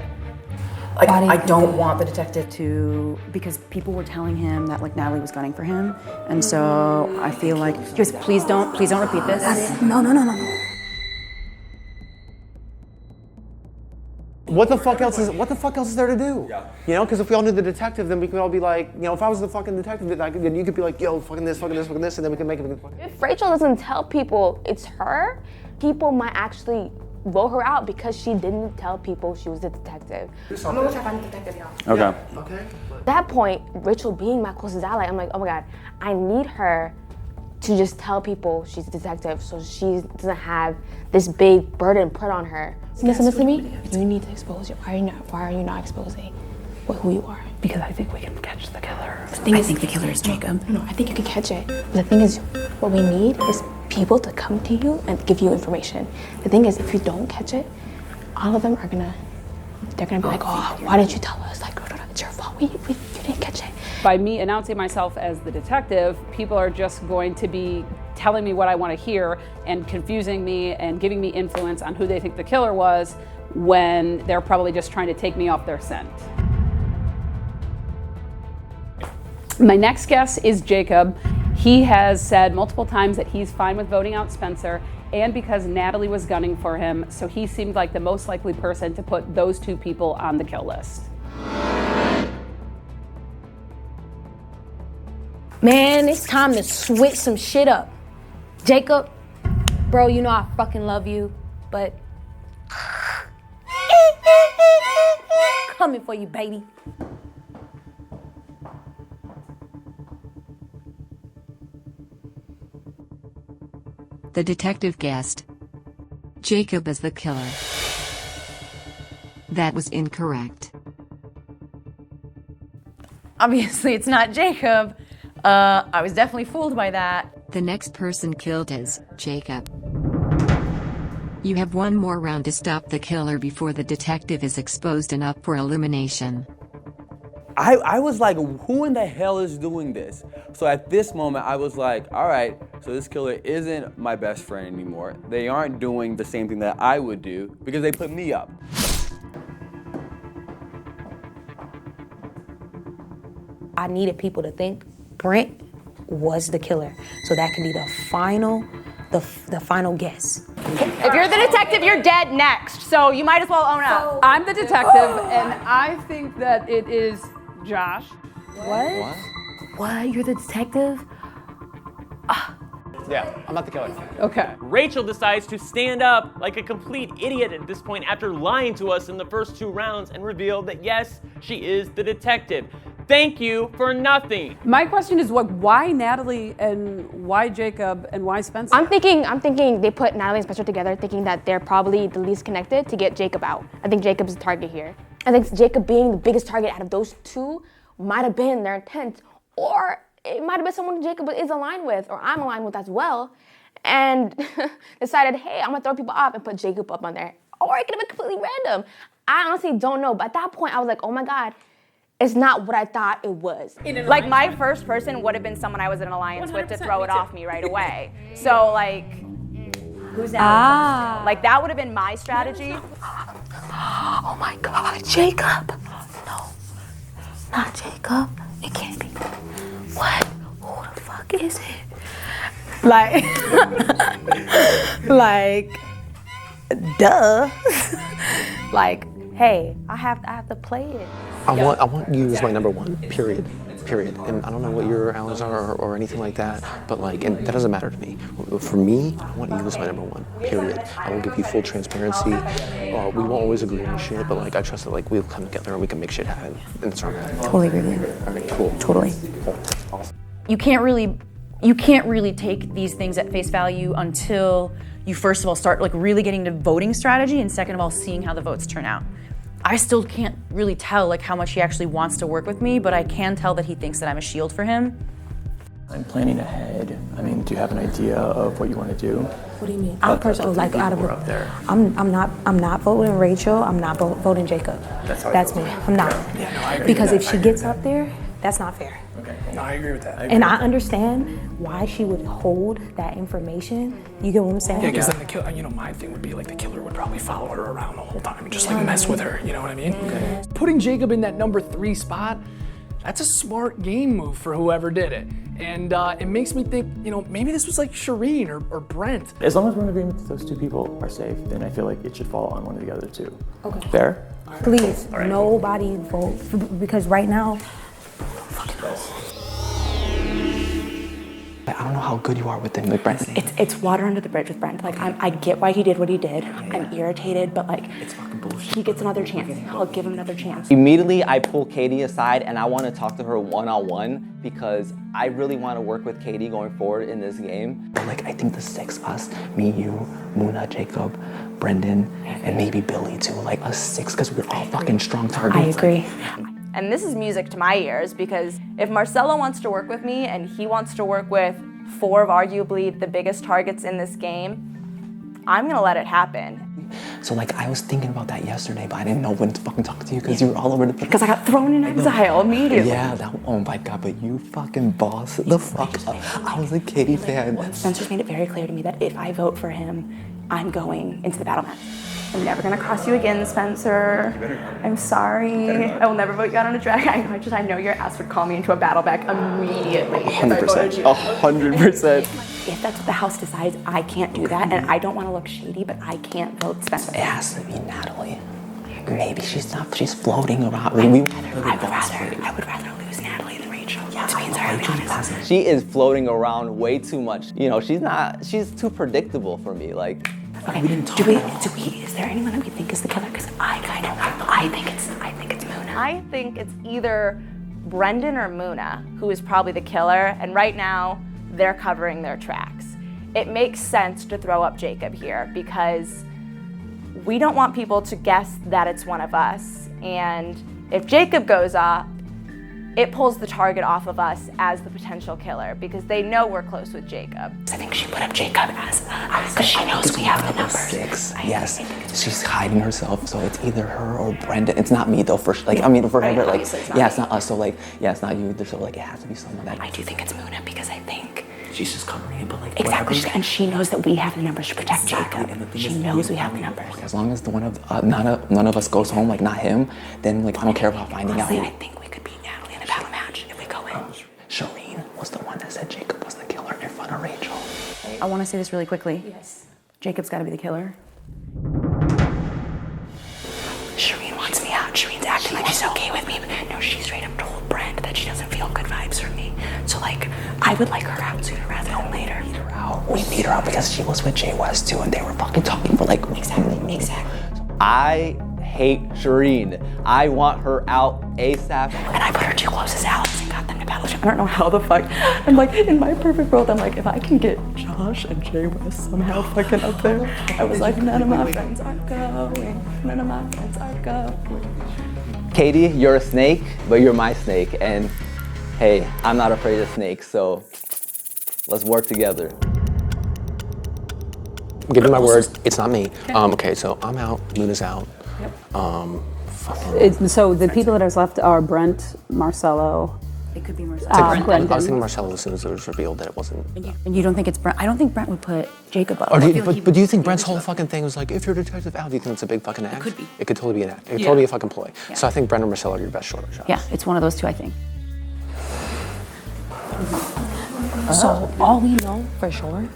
S16: Like, I don't want the detective to, because people were telling him that like Natalie was gunning for him, and so I feel like, just please don't repeat this. No.
S8: What the fuck else is there to do? Yeah. You know, because if we all knew the detective, then we could all be like, you know, if I was the fucking detective, then you could be like, yo, fucking this, and then we can make it.
S6: If Rachel doesn't tell people it's her, people might actually vote her out because she didn't tell people she was the detective.
S11: I'm gonna find the detective, y'all.
S2: Okay.
S6: Okay. At that point, Rachel being my closest ally, I'm like, oh my God, I need her to just tell people she's a detective so she doesn't have this big burden put on her.
S12: Listen to me. You need to expose you. Why are you not exposing who you are?
S19: Because I think we can catch the killer.
S16: I think the killer is Jacob.
S12: No, I think you can catch it. The thing is, what we need is people to come to you and give you information. The thing is, if you don't catch it, all of them are they're gonna be like, oh, why didn't you tell us? Like, no, it's your fault. You didn't catch it.
S15: By me announcing myself as the detective, people are just going to be telling me what I want to hear and confusing me and giving me influence on who they think the killer was when they're probably just trying to take me off their scent. My next guess is Jacob. He has said multiple times that he's fine with voting out Spencer, and because Natalie was gunning for him, so he seemed like the most likely person to put those two people on the kill list.
S11: Man, it's time to switch some shit up. Jacob, bro, you know I fucking love you, but coming for you, baby.
S9: The detective guessed Jacob as the killer. That was incorrect.
S16: Obviously, it's not Jacob. I was definitely fooled by that.
S9: The next person killed is Jacob. You have one more round to stop the killer before the detective is exposed and up for elimination.
S2: I was like, who in the hell is doing this? So at this moment, I was like, all right, so this killer isn't my best friend anymore. They aren't doing the same thing that I would do because they put me up.
S11: I needed people to think Brent was the killer, so that can be the final guess.
S10: If you're the detective, you're dead next, so you might as well own up.
S15: I'm the detective, and I think that it is Josh.
S11: What? You're the detective?
S8: Yeah, I'm not the killer.
S15: Okay.
S14: Rachel decides to stand up like a complete idiot at this point after lying to us in the first 2 rounds and reveal that yes, she is the detective. Thank you for nothing.
S15: My question is why Natalie and why Jacob and why Spencer?
S10: I'm thinking they put Natalie and Spencer together thinking that they're probably the least connected to get Jacob out. I think Jacob's the target here. I think Jacob being the biggest target out of those two might have been their intent, or it might have been someone Jacob is aligned with, or I'm aligned with as well, and decided, hey, I'm gonna throw people off and put Jacob up on there. Or it could have been completely random. I honestly don't know, but at that point I was like, oh my God, it's not what I thought it was. Like my first person would have been someone I was in an alliance with to throw it off me right away. So like,
S11: who's that?
S10: Like that would have been my strategy.
S11: Oh my God, Jacob. No, not Jacob. It can't be. What? Who the fuck is it? Like, duh. Like, hey, I have to play it.
S8: I want you as my number one, period. And I don't know what your allies are or anything like that, but like, and that doesn't matter to me. For me, I want you as my number one, period. I will give you full transparency. We won't always agree on shit, but like, I trust that like we'll come together and we can make shit happen. And it's all right.
S16: Totally agree with you.
S8: All right, cool.
S16: Totally.
S8: Awesome.
S16: You can't really take these things at face value until you first of all start like really getting to voting strategy, and second of all seeing how the votes turn out. I still can't really tell like how much he actually wants to work with me, but I can tell that he thinks that I'm a shield for him.
S5: I'm planning ahead. I mean, do you have an idea of what you want to do?
S11: What do you mean? I'm personally like out of
S5: we're up there.
S11: I'm not voting Rachel. I'm not voting Jacob.
S5: That's how
S11: That's me. I'm not.
S5: Yeah, no, I agree
S11: Because
S5: with
S11: if
S5: that.
S11: she gets up there, That's not fair.
S21: Okay. No, I agree with that.
S11: And I understand why she would hold that information. You get what I'm saying?
S21: Yeah, because then the killer, my thing would be like the killer would probably follow her around the whole time and just like mess with her, you know what I mean? Okay. Putting Jacob in that number 3 spot, that's a smart game move for whoever did it. And it makes me think, maybe this was like Shireen or Brent.
S5: As long as we're in agreement that those 2 people are safe, then I feel like it should fall on one of the other 2.
S11: Okay.
S5: Fair?
S11: Please, nobody vote because right now,
S18: I don't know how good you are with them, like Brent.
S3: It's water under the bridge with Brent. Like I get why he did what he did. I'm irritated, but like
S18: it's fucking bullshit.
S3: He gets another chance. I'll give him another chance.
S4: Immediately, I pull Katie aside and I want to talk to her one-on-one because I really want to work with Katie going forward in this game.
S18: But like, I think the 6 us, me, you, Muna, Jacob, Brendan, and maybe Billy too, like us 6, because we're all fucking strong targets.
S3: I agree. And this is music to my ears because if Marcelo wants to work with me and he wants to work with 4 of arguably the biggest targets in this game, I'm gonna let it happen.
S18: So like, I was thinking about that yesterday, but I didn't know when to fucking talk to you because you were all over the place.
S3: Because I got thrown in exile immediately.
S18: Yeah, oh my God, but you fucking boss the fuck up. I was a Katie fan.
S3: Spencer's made it very clear to me that if I vote for him, I'm going into the battle match. I'm never gonna cross you again, Spencer. I'm sorry. I will never vote you out on a drag. I know your ass would call me into a battle back immediately.
S18: 100%. 100%.
S3: If that's what the house decides, I can't do that, and I don't want to look shady, but I can't vote Spencer.
S18: It has to be Natalie. Maybe she's floating around. I
S3: would rather lose Natalie than Rachel. Yeah, to be entirely honest.
S4: She is floating around way too much. She's too predictable for me. Like,
S3: okay, is there anyone that we think is the killer? Because I think it's Muna. I think it's either Brendan or Muna who is probably the killer, and right now they're covering their tracks. It makes sense to throw up Jacob here because we don't want people to guess that it's one of us, and if Jacob goes up, it pulls the target off of us as the potential killer because they know we're close with Jacob.
S18: I think she put up Jacob as because she knows we have the numbers. 6. Yes, she's hiding herself, so it's either her or Brendan. It's not me though. For her, it's not us. So like, yeah, it's not you either. So like, it has to be someone that.
S3: I do think it's Muna because I think
S18: she's just covering it, but like
S3: exactly, and she knows that we have the numbers to protect Jacob. She knows we have the numbers.
S18: As long as none of us goes home, like not him, then like I don't care about finding out.
S3: I think we could beat Natalie in a battle match if we go in.
S18: Shireen was the one that said Jacob was the killer in front of Rachel.
S16: I want to say this really quickly. Yes. Jacob's got to be the killer.
S3: Shireen wants me out. Shireen's acting like she's okay with me, but no, she straight up told Brent that she doesn't feel good vibes from me. So like, I would like her out sooner rather than later.
S18: We beat her out because she was with Jay West too, and they were fucking talking for like
S3: exactly.
S4: I hate Shireen. I want her out ASAP.
S3: And I put her too close as Alex and got them to battle. I don't know how the fuck. I'm like, in my perfect world, I'm like, if I can get Josh and Jay West somehow fucking up there, I was like, none of my friends are going. None of my friends are going.
S4: Katie, you're a snake, but you're my snake. And hey, I'm not afraid of snakes, so let's work together.
S8: Give me my word, it's not me. Okay, so I'm out, Luna's out.
S19: So the people that are left are Brent, Marcelo.
S16: It could be Marcelo.
S8: I was thinking Marcelo as soon as it was revealed that it wasn't.
S16: And you don't think it's Brent? I don't think Brent would put Jacob up.
S8: But do you think Brent's whole fucking thing was like, if you're Detective Al, do you think it's a big fucking act?
S16: It could be.
S8: It could totally be an act. It could totally be a fucking ploy.
S16: Yeah.
S8: So I think Brent and Marcelo are your best short shots.
S16: Yeah, it's one of those 2, I think.
S11: So all we know for sure,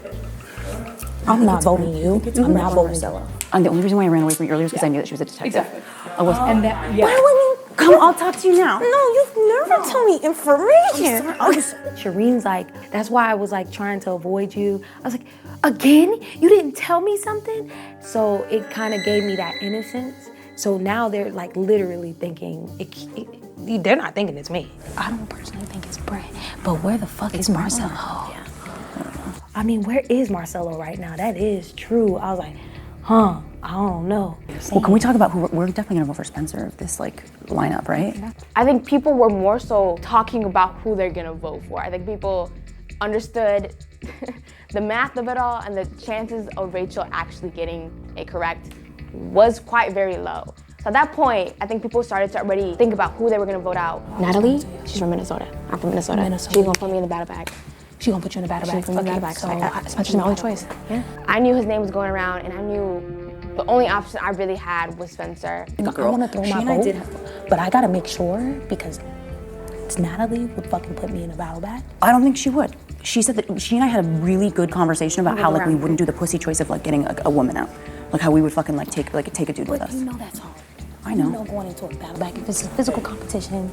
S11: I'm not voting you. I'm not voting Marcelo.
S16: And the only reason why I ran away from you earlier is because I knew that she was a detective.
S11: Exactly.
S16: I wasn't.
S11: And that, yeah.
S16: Why would you come? I'll talk to you now.
S11: No, you've never told me information. Shireen's like, that's why I was like trying to avoid you. I was like, again? You didn't tell me something? So it kind of gave me that innocence. So now they're like literally thinking, they're not thinking it's me.
S6: I don't personally think it's Brent, but where the fuck is Marcelo?
S11: Yeah. I mean, where is Marcelo right now? That is true. I was like, I don't know.
S16: Well, can we talk about who we're definitely gonna vote for Spencer of this like lineup, right?
S10: I think people were more so talking about who they're gonna vote for. I think people understood the math of it all, and the chances of Rachel actually getting it correct was quite very low. So at that point, I think people started to already think about who they were gonna vote out. Natalie, she's from Minnesota. I'm from Minnesota. She's gonna put me in the battle bag.
S11: She gonna put you in the battle bag.
S10: She's gonna put me in the battle bag. So Spencer's my only choice.
S11: Yeah.
S10: I knew his name was going around, and I knew the only option I really had was Spencer.
S11: Girl, I wanna throw my vote, but I gotta make sure because Natalie would fucking put me in a battle bag.
S16: I don't think she would. She said that she and I had a really good conversation about how like we wouldn't do the pussy choice of like getting a woman out, like how we would fucking like take a dude with us.
S11: You know that's hard.
S16: I know.
S11: You know going into a battle bag, if it's a physical competition,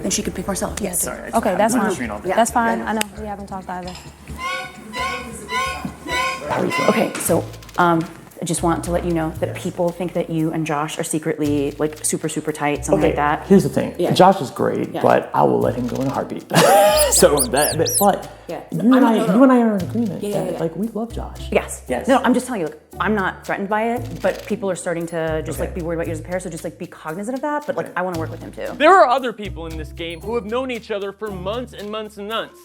S16: then she could pick Marcella.
S11: Yes.
S16: Sorry,
S11: Okay, that's fine.
S16: Yeah.
S11: That's fine. I know we haven't talked either.
S16: Okay, so I just want to let you know that people think that you and Josh are secretly like super tight, something like that.
S5: Here's the thing.
S16: Yeah.
S5: Josh is great,
S16: Yeah.
S5: but I will let him go in a heartbeat. So but
S16: Yeah.
S5: you and I are in agreement.
S16: Yeah.
S5: that, like we love Josh.
S16: Yes.
S5: Yes.
S16: No, I'm just telling you, like, I'm not threatened by it, but people are starting to just like be worried about you as a pair, so just like be cognizant of that. But like, I want to work with him too.
S14: There are other people in this game who have known each other for months and months and months.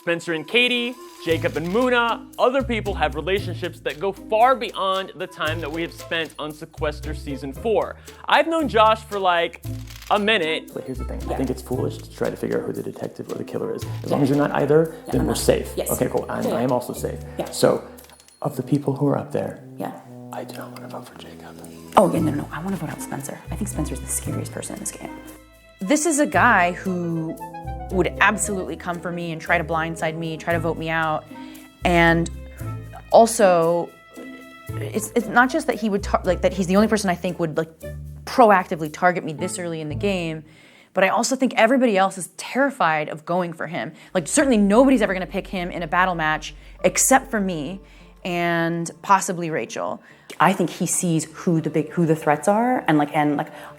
S14: Spencer and Katie, Jacob and Muna, other people have relationships that go far beyond the time that we have spent on Sequester Season 4. I've known Josh for like a minute.
S5: But here's the thing. I think it's foolish to try to figure out who the detective or the killer is. As long as you're not either, then we're safe.
S16: Yes.
S5: Okay, cool. I am also safe.
S16: Yeah.
S5: So, of the people who are up there,
S16: Yeah.
S5: I do not want to vote for Jacob.
S16: Oh yeah, no. I want to vote out Spencer. I think Spencer's the scariest person in this game. This is a guy who would absolutely come for me and try to blindside me, try to vote me out. And also, it's not just that he would that he's the only person I think would like proactively target me this early in the game, but I also think everybody else is terrified of going for him. Like certainly nobody's ever gonna pick him in a battle match except for me and possibly Rachel. I think he sees who the threats are, and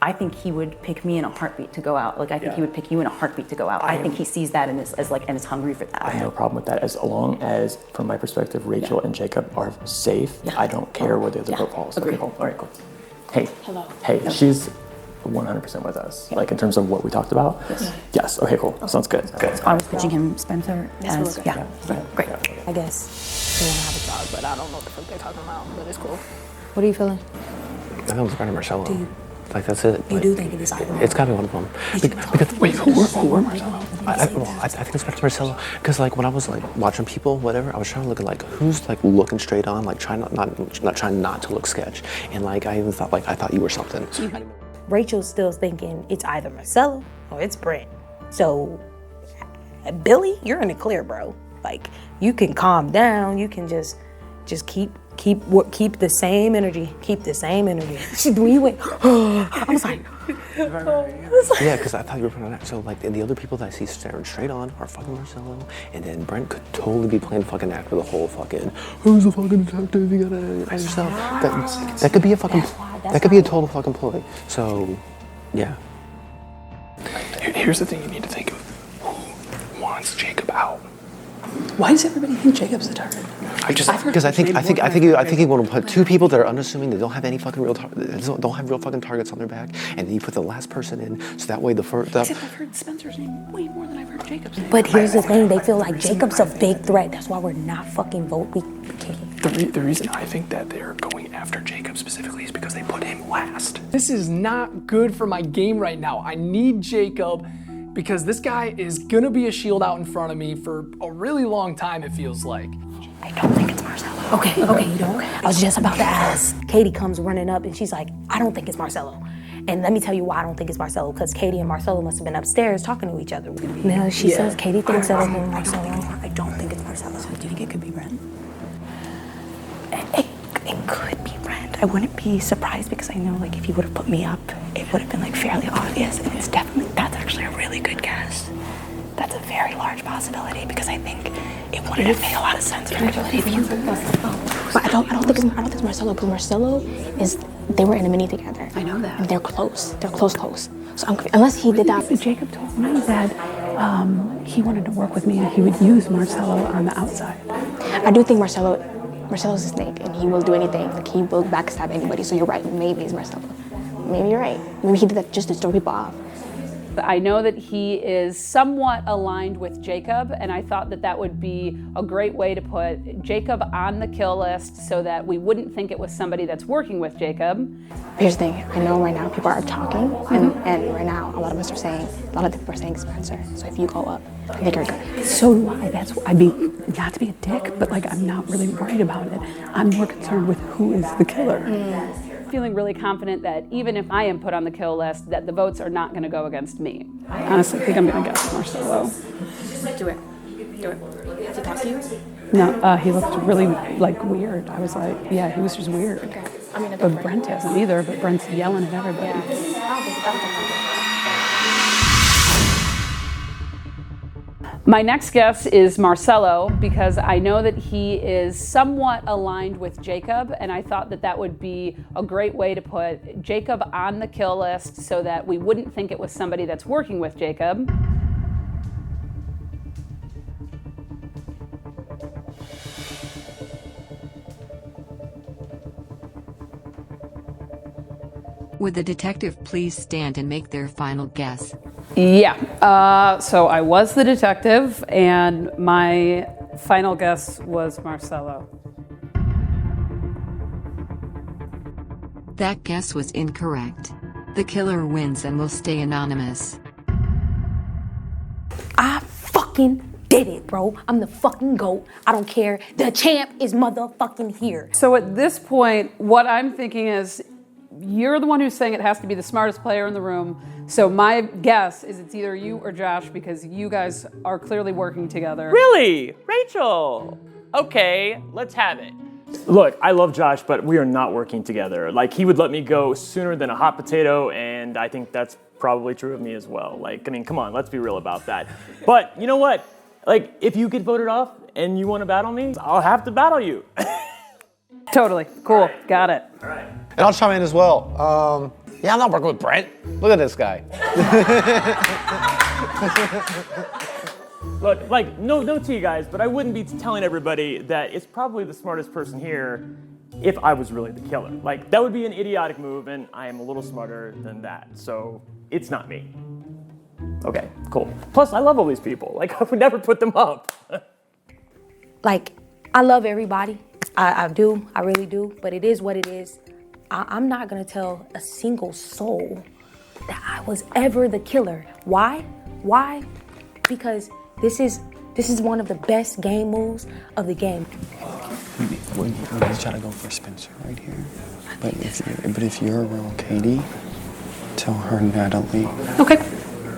S16: I think he would pick me in a heartbeat to go out. Like I think he would pick you in a heartbeat to go out. I think he sees that and is hungry for that.
S5: I have no problem with that as long as, from my perspective, Rachel and Jacob are safe. I don't care where the other vote falls.
S16: Agreed.
S5: Okay, cool. All right, cool. Hey.
S11: Hello.
S5: Hey, she's 100% with us. Like in terms of what we talked about.
S16: Yes.
S5: Yes. Okay, cool. Sounds good. Good.
S16: I was pitching him Spencer as great.
S11: I guess they want to have a talk, but I don't know what the fuck they're talking about. But it's cool. What are you feeling?
S1: I think I'm scared of Marcelo.
S11: Do you?
S1: Like that's it.
S11: You do think it is either?
S1: It's gotta be one of them. Because wait, who were Marcelo? I think it's back to Marcelo. Because like when I was like watching people, whatever, I was trying to look at like who's like looking straight on, like trying not trying not to look sketch. And like I even thought I thought you were something.
S11: Rachel's still thinking it's either Marcelo or it's Brent. So, Billy, you're in the clear, bro. Like you can calm down. You can just keep the same energy. Keep the same energy. When you went, I was like,
S1: Yeah, because I thought you were putting on that. So like the other people that I see staring straight on are fucking Marcelo, and then Brent could totally be playing fucking actor the whole fucking who's the fucking detective? You gotta yourself. That could be a fucking that could be a total fucking ploy. So yeah.
S8: Here's the thing you need to think of. Who wants Jacob out?
S19: Why does everybody think Jacob's the target?
S1: Because I think you want to put two people that are unassuming, they don't have any fucking don't have real fucking targets on their back, and then you put the last person in, so that way the first.
S19: Except I've heard Spencer's name way more than I've heard Jacob's name.
S11: but here's the thing, they feel like Jacob's a big threat. That's why we're not fucking voting.
S8: The reason I think that they're going after Jacob specifically is because they put him last. This is not good for my game right now. I need Jacob because this guy is gonna be a shield out in front of me for a really long time, it feels like.
S11: I don't think it's Marcelo. Okay, you don't? I was just about to ask. Katie comes running up and she's like, I don't think it's Marcelo. And let me tell you why I don't think it's Marcelo, because Katie and Marcelo must have been upstairs talking to each other. Now she says Katie thinks that it's Marcelo. I don't think it's Marcelo.
S16: So do you think it could be Brent? It could be Brent. I wouldn't be surprised because I know like if he would have put me up, it would have been like fairly obvious. And that's actually a really good guess. That's a very large possibility because I think it wouldn't have made a lot of sense for me.
S10: But I don't think it's Marcelo, because Marcelo they were in a mini together.
S19: I know that.
S10: And they're close. They're close. So unless he did that.
S19: Jacob told me that he wanted to work with me and he would use Marcelo on the outside.
S10: I do think Marcelo's a snake and he will do anything. Like he will backstab anybody. So you're right. Maybe it's Marcelo. Maybe you're right. Maybe he did that just to throw people off.
S15: I know that he is somewhat aligned with Jacob, and I thought that that would be a great way to put Jacob on the kill list so that we wouldn't think it was somebody that's working with Jacob.
S10: Here's the thing, I know right now people are talking, and right now a lot of people are saying Spencer. So if you go up, I think you're good.
S19: So do I. I mean, not to be a dick, but like I'm not really worried about it. I'm more concerned with who is the killer.
S15: Feeling really confident that even if I am put on the kill list, that the votes are not going to go against me.
S19: I honestly think I'm going to guess Marcelo.
S10: Do it. Did he talk to you?
S19: No, he looked really like weird. I was like, yeah, he was just weird.
S10: Okay. I mean,
S19: But Brent hasn't either, but Brent's yelling at everybody.
S15: My next guess is Marcelo, because I know that he is somewhat aligned with Jacob, and I thought that that would be a great way to put Jacob on the kill list so that we wouldn't think it was somebody that's working with Jacob.
S9: Would the detective please stand and make their final guess?
S15: Yeah, so I was the detective, and my final guess was Marcelo.
S9: That guess was incorrect. The killer wins and will stay anonymous.
S11: I fucking did it, bro. I'm the fucking GOAT. I don't care. The champ is motherfucking here.
S15: So at this point, what I'm thinking is, you're the one who's saying it has to be the smartest player in the room. So my guess is it's either you or Josh, because you guys are clearly working together.
S14: Really? Rachel? Okay, let's have it. Look, I love Josh, but we are not working together. Like, he would let me go sooner than a hot potato, and I think that's probably true of me as well. Like, I mean, come on, let's be real about that. But you know what? Like, if you get voted off and you want to battle me, I'll have to battle you.
S15: Totally. Cool. Got it.
S14: All right.
S8: And I'll chime in as well. Yeah, I'm not working with Brent. Look at this guy.
S14: Look, like, no tea, guys, but I wouldn't be telling everybody that it's probably the smartest person here if I was really the killer. Like, that would be an idiotic move, and I am a little smarter than that, so it's not me. Okay, cool. Plus, I love all these people. Like, I would never put them up.
S11: Like, I love everybody. I do. I really do. But it is what it is. I'm not going to tell a single soul that I was ever the killer. Why? Why? Because this is one of the best game moves of the game.
S18: We're trying to go for Spencer right here. But if you're around Katie, tell her Natalie.
S19: Okay,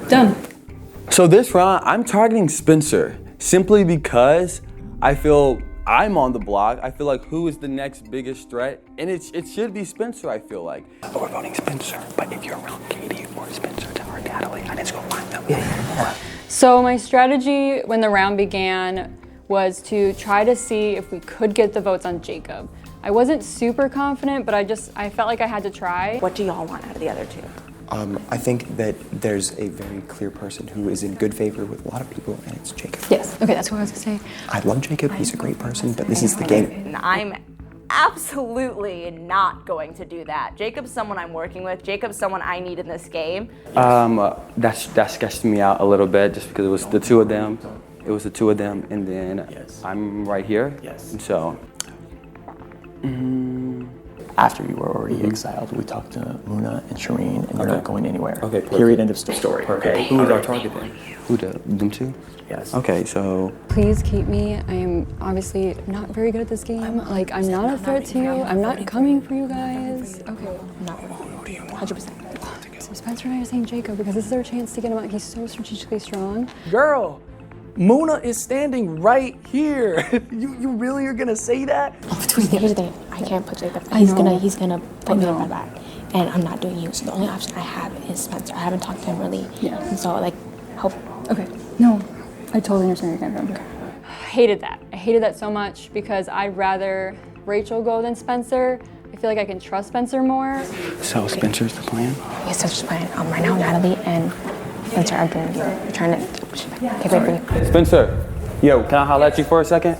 S19: done.
S2: So this round, I'm targeting Spencer simply because I feel I'm on the block. I feel like who is the next biggest threat? And it should be Spencer, I feel like.
S18: But we're voting Spencer. But if you're around Katie or Spencer, tell her Natalie. I need to go find them. Yeah.
S7: So my strategy when the round began was to try to see if we could get the votes on Jacob. I wasn't super confident, but I felt like I had to try.
S3: What do y'all want out of the other two?
S18: I think that there's a very clear person who is in good favor with a lot of people, and it's Jacob.
S7: Yes, okay, that's what I was gonna say.
S18: I love Jacob, he's a great person, but this is the game.
S3: And I'm absolutely not going to do that. Jacob's someone I'm working with. Jacob's someone I need in this game.
S2: That sketched me out a little bit just because it was the two of them. It was the two of them, and then I'm right here.
S5: Yes.
S2: And so.
S5: After you were already exiled, we talked to Muna and Shireen, and you're not going anywhere.
S2: Okay, perfect.
S5: Period, end of story.
S2: Okay, who's our target then? Who, them two?
S5: Yes.
S2: Okay, so.
S7: Please keep me. I am obviously not very good at this game. I'm not a threat to you. I'm not coming for you guys. Okay.
S10: Not 100%.
S7: So Spencer and I are saying Jacob because this is our chance to get him out. He's so strategically strong.
S21: Girl, Muna is standing right here. You really are gonna say that?
S10: Here's the thing. I can't put Jacob. He's gonna put me on my back, and I'm not doing you. So the only option I have is Spencer. I haven't talked to him really.
S7: Yeah.
S10: And so help.
S7: Okay. No, I totally understand where you're coming from. I hated that. I hated that so much because I'd rather Rachel go than Spencer. I feel like I can trust Spencer more.
S18: So Spencer's the plan?
S10: Yes, Spencer's the plan. Right now, Natalie and Spencer are doing you. Trying to. Okay, wait for you.
S2: Spencer, yo, can I holler at you for a second?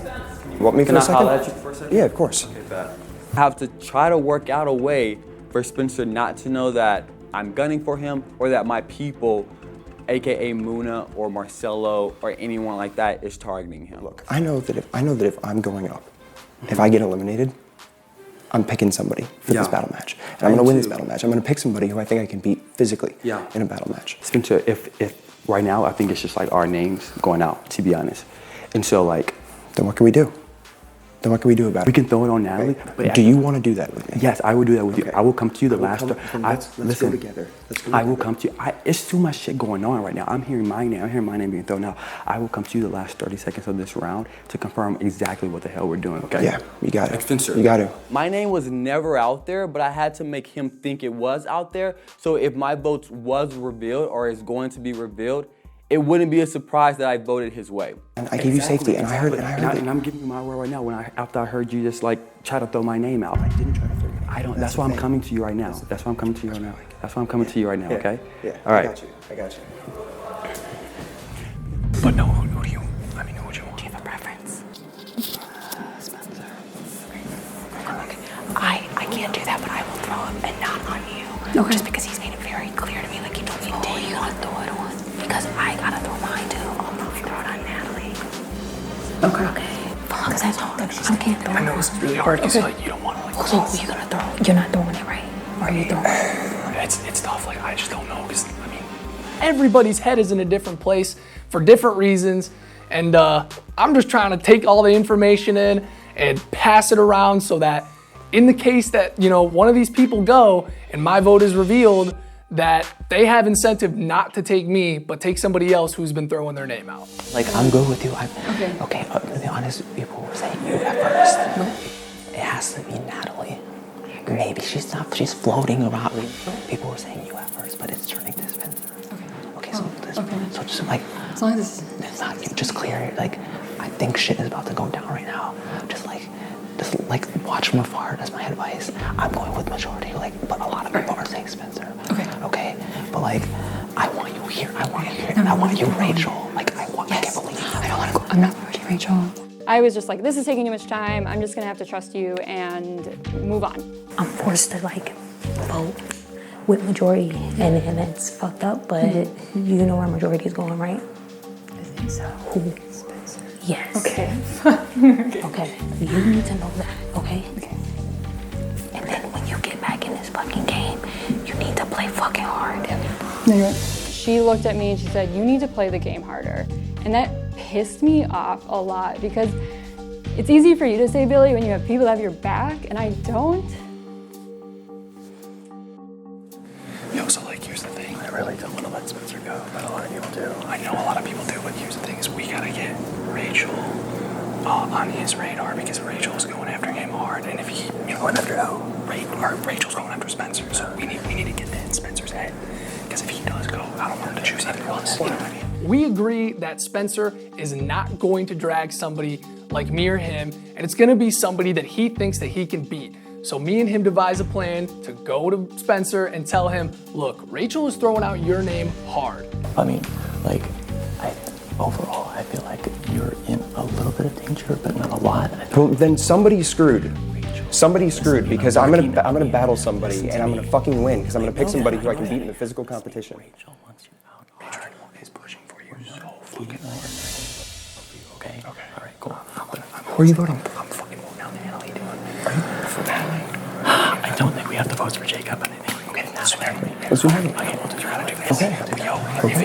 S18: You want me for
S2: Can
S18: a
S2: I
S18: second?
S2: holler at you for a second?
S18: Yeah, of course.
S2: I have to try to work out a way for Spencer not to know that I'm gunning for him or that my people aka Muna or Marcelo or anyone like that is targeting him.
S18: Look, I know that if I'm going up, if I get eliminated, I'm picking somebody for this battle match. And I'm gonna win this battle match. I'm gonna pick somebody who I think I can beat physically in a battle match.
S22: Spencer, if right now, I think it's just like our names going out, to be honest. And so like,
S18: then what can we do? Then what can we do about it?
S22: We can throw it on Natalie.
S18: But do you want to do that with me?
S22: Yes, I will do that with you. I will come to you
S18: Let's go together.
S22: I will come to you. It's too much shit going on right now. I'm hearing my name being thrown out. I will come to you the last 30 seconds of this round to confirm exactly what the hell we're doing, okay?
S18: Yeah, you got it.
S22: Spencer.
S18: You got to.
S2: My name was never out there, but I had to make him think it was out there. So if my vote was revealed or is going to be revealed, it wouldn't be a surprise that I voted his way.
S18: And I gave you safety, and I heard it.
S22: And I'm giving you my word right now. After I heard you just like try to throw my name out. I didn't try to throw your name. I don't. That's why I'm coming to you right now. That's why I'm coming to you right now. That's why I'm coming to you right now. Okay.
S18: Yeah.
S22: All right.
S18: I got you.
S21: But no, who do you? I mean, who would you want?
S3: Do you have a preference? Spencer. I can't do that, but I will throw a nod on you.
S19: Okay.
S3: Just because he's made it very clear to me, like he told me, "Who you gonna throw it on?" Because I gotta throw mine too. I'll probably throw it on Natalie.
S19: Okay.
S3: Because I don't think I can't throw it.
S21: I know it's really hard because like you don't want to like.
S3: So who you gonna throw? You're not throwing it, right? Or are you throwing it?
S21: It's tough. Like I just don't know because I mean, everybody's head is in a different place for different reasons, and I'm just trying to take all the information in and pass it around so that in the case that one of these people go and my vote is revealed, that they have incentive not to take me, but take somebody else who's been throwing their name out.
S1: Like, I'm good with you. Okay, to be honest, people were saying you at first. It has to be Natalie. Maybe she's floating around. People were saying you at first, but it's turning to Spencer. Okay, so just like,
S7: as long as
S1: it's not, you just clear it. Like, I think shit is about to go down right now. Just watch from afar. That's my advice. I'm going with majority, but a lot of people are saying Spencer. Okay, but I want you here. I want you here. And I want you, Rachel. I can't believe it.
S7: I'm not voting Rachel. I was just like, this is taking too much time. I'm just gonna have to trust you and move on.
S11: I'm forced to vote with majority, and it's fucked up. But you know where majority is going, right?
S19: I think so.
S11: Who?
S19: Spencer.
S11: Yes.
S19: Okay.
S11: Okay. You need to know that. Okay. And then when you get back in this fucking game, you need to play fucking hard.
S7: She looked at me and she said, you need to play the game harder. And that pissed me off a lot because it's easy for you to say, Billy, when you have people that have your back, and I don't.
S21: Yo, so here's the thing. I really don't want to let Spencer go, but a lot of people do. I know a lot of people do, but here's the thing is we gotta get Rachel on his radar because Rachel's going after him hard, and if he, going after who? Rachel's going after Spencer, so we need to get that in Spencer's head. Because if he does go, I don't want him to choose either one. You know what I mean? We agree that Spencer is not going to drag somebody like me or him, and it's gonna be somebody that he thinks that he can beat. So me and him devise a plan to go to Spencer and tell him, look, Rachel is throwing out your name hard.
S5: I mean, overall, I feel like you're in a little bit of danger, but not a lot.
S20: Well, then somebody's screwed. Somebody's screwed because I'm gonna battle somebody and I'm gonna fucking win because I'm gonna pick somebody who I can beat in the physical competition.
S21: Rachel is pushing for you so fucking hard. Okay? All right, cool.
S18: Who are you voting?
S21: I'm fucking voting out Natalie, dude. For Natalie. I don't think we have the votes for Jacob, but I think we can get it this way.
S18: Let's do Natalie.
S21: Okay, we'll just try to do this.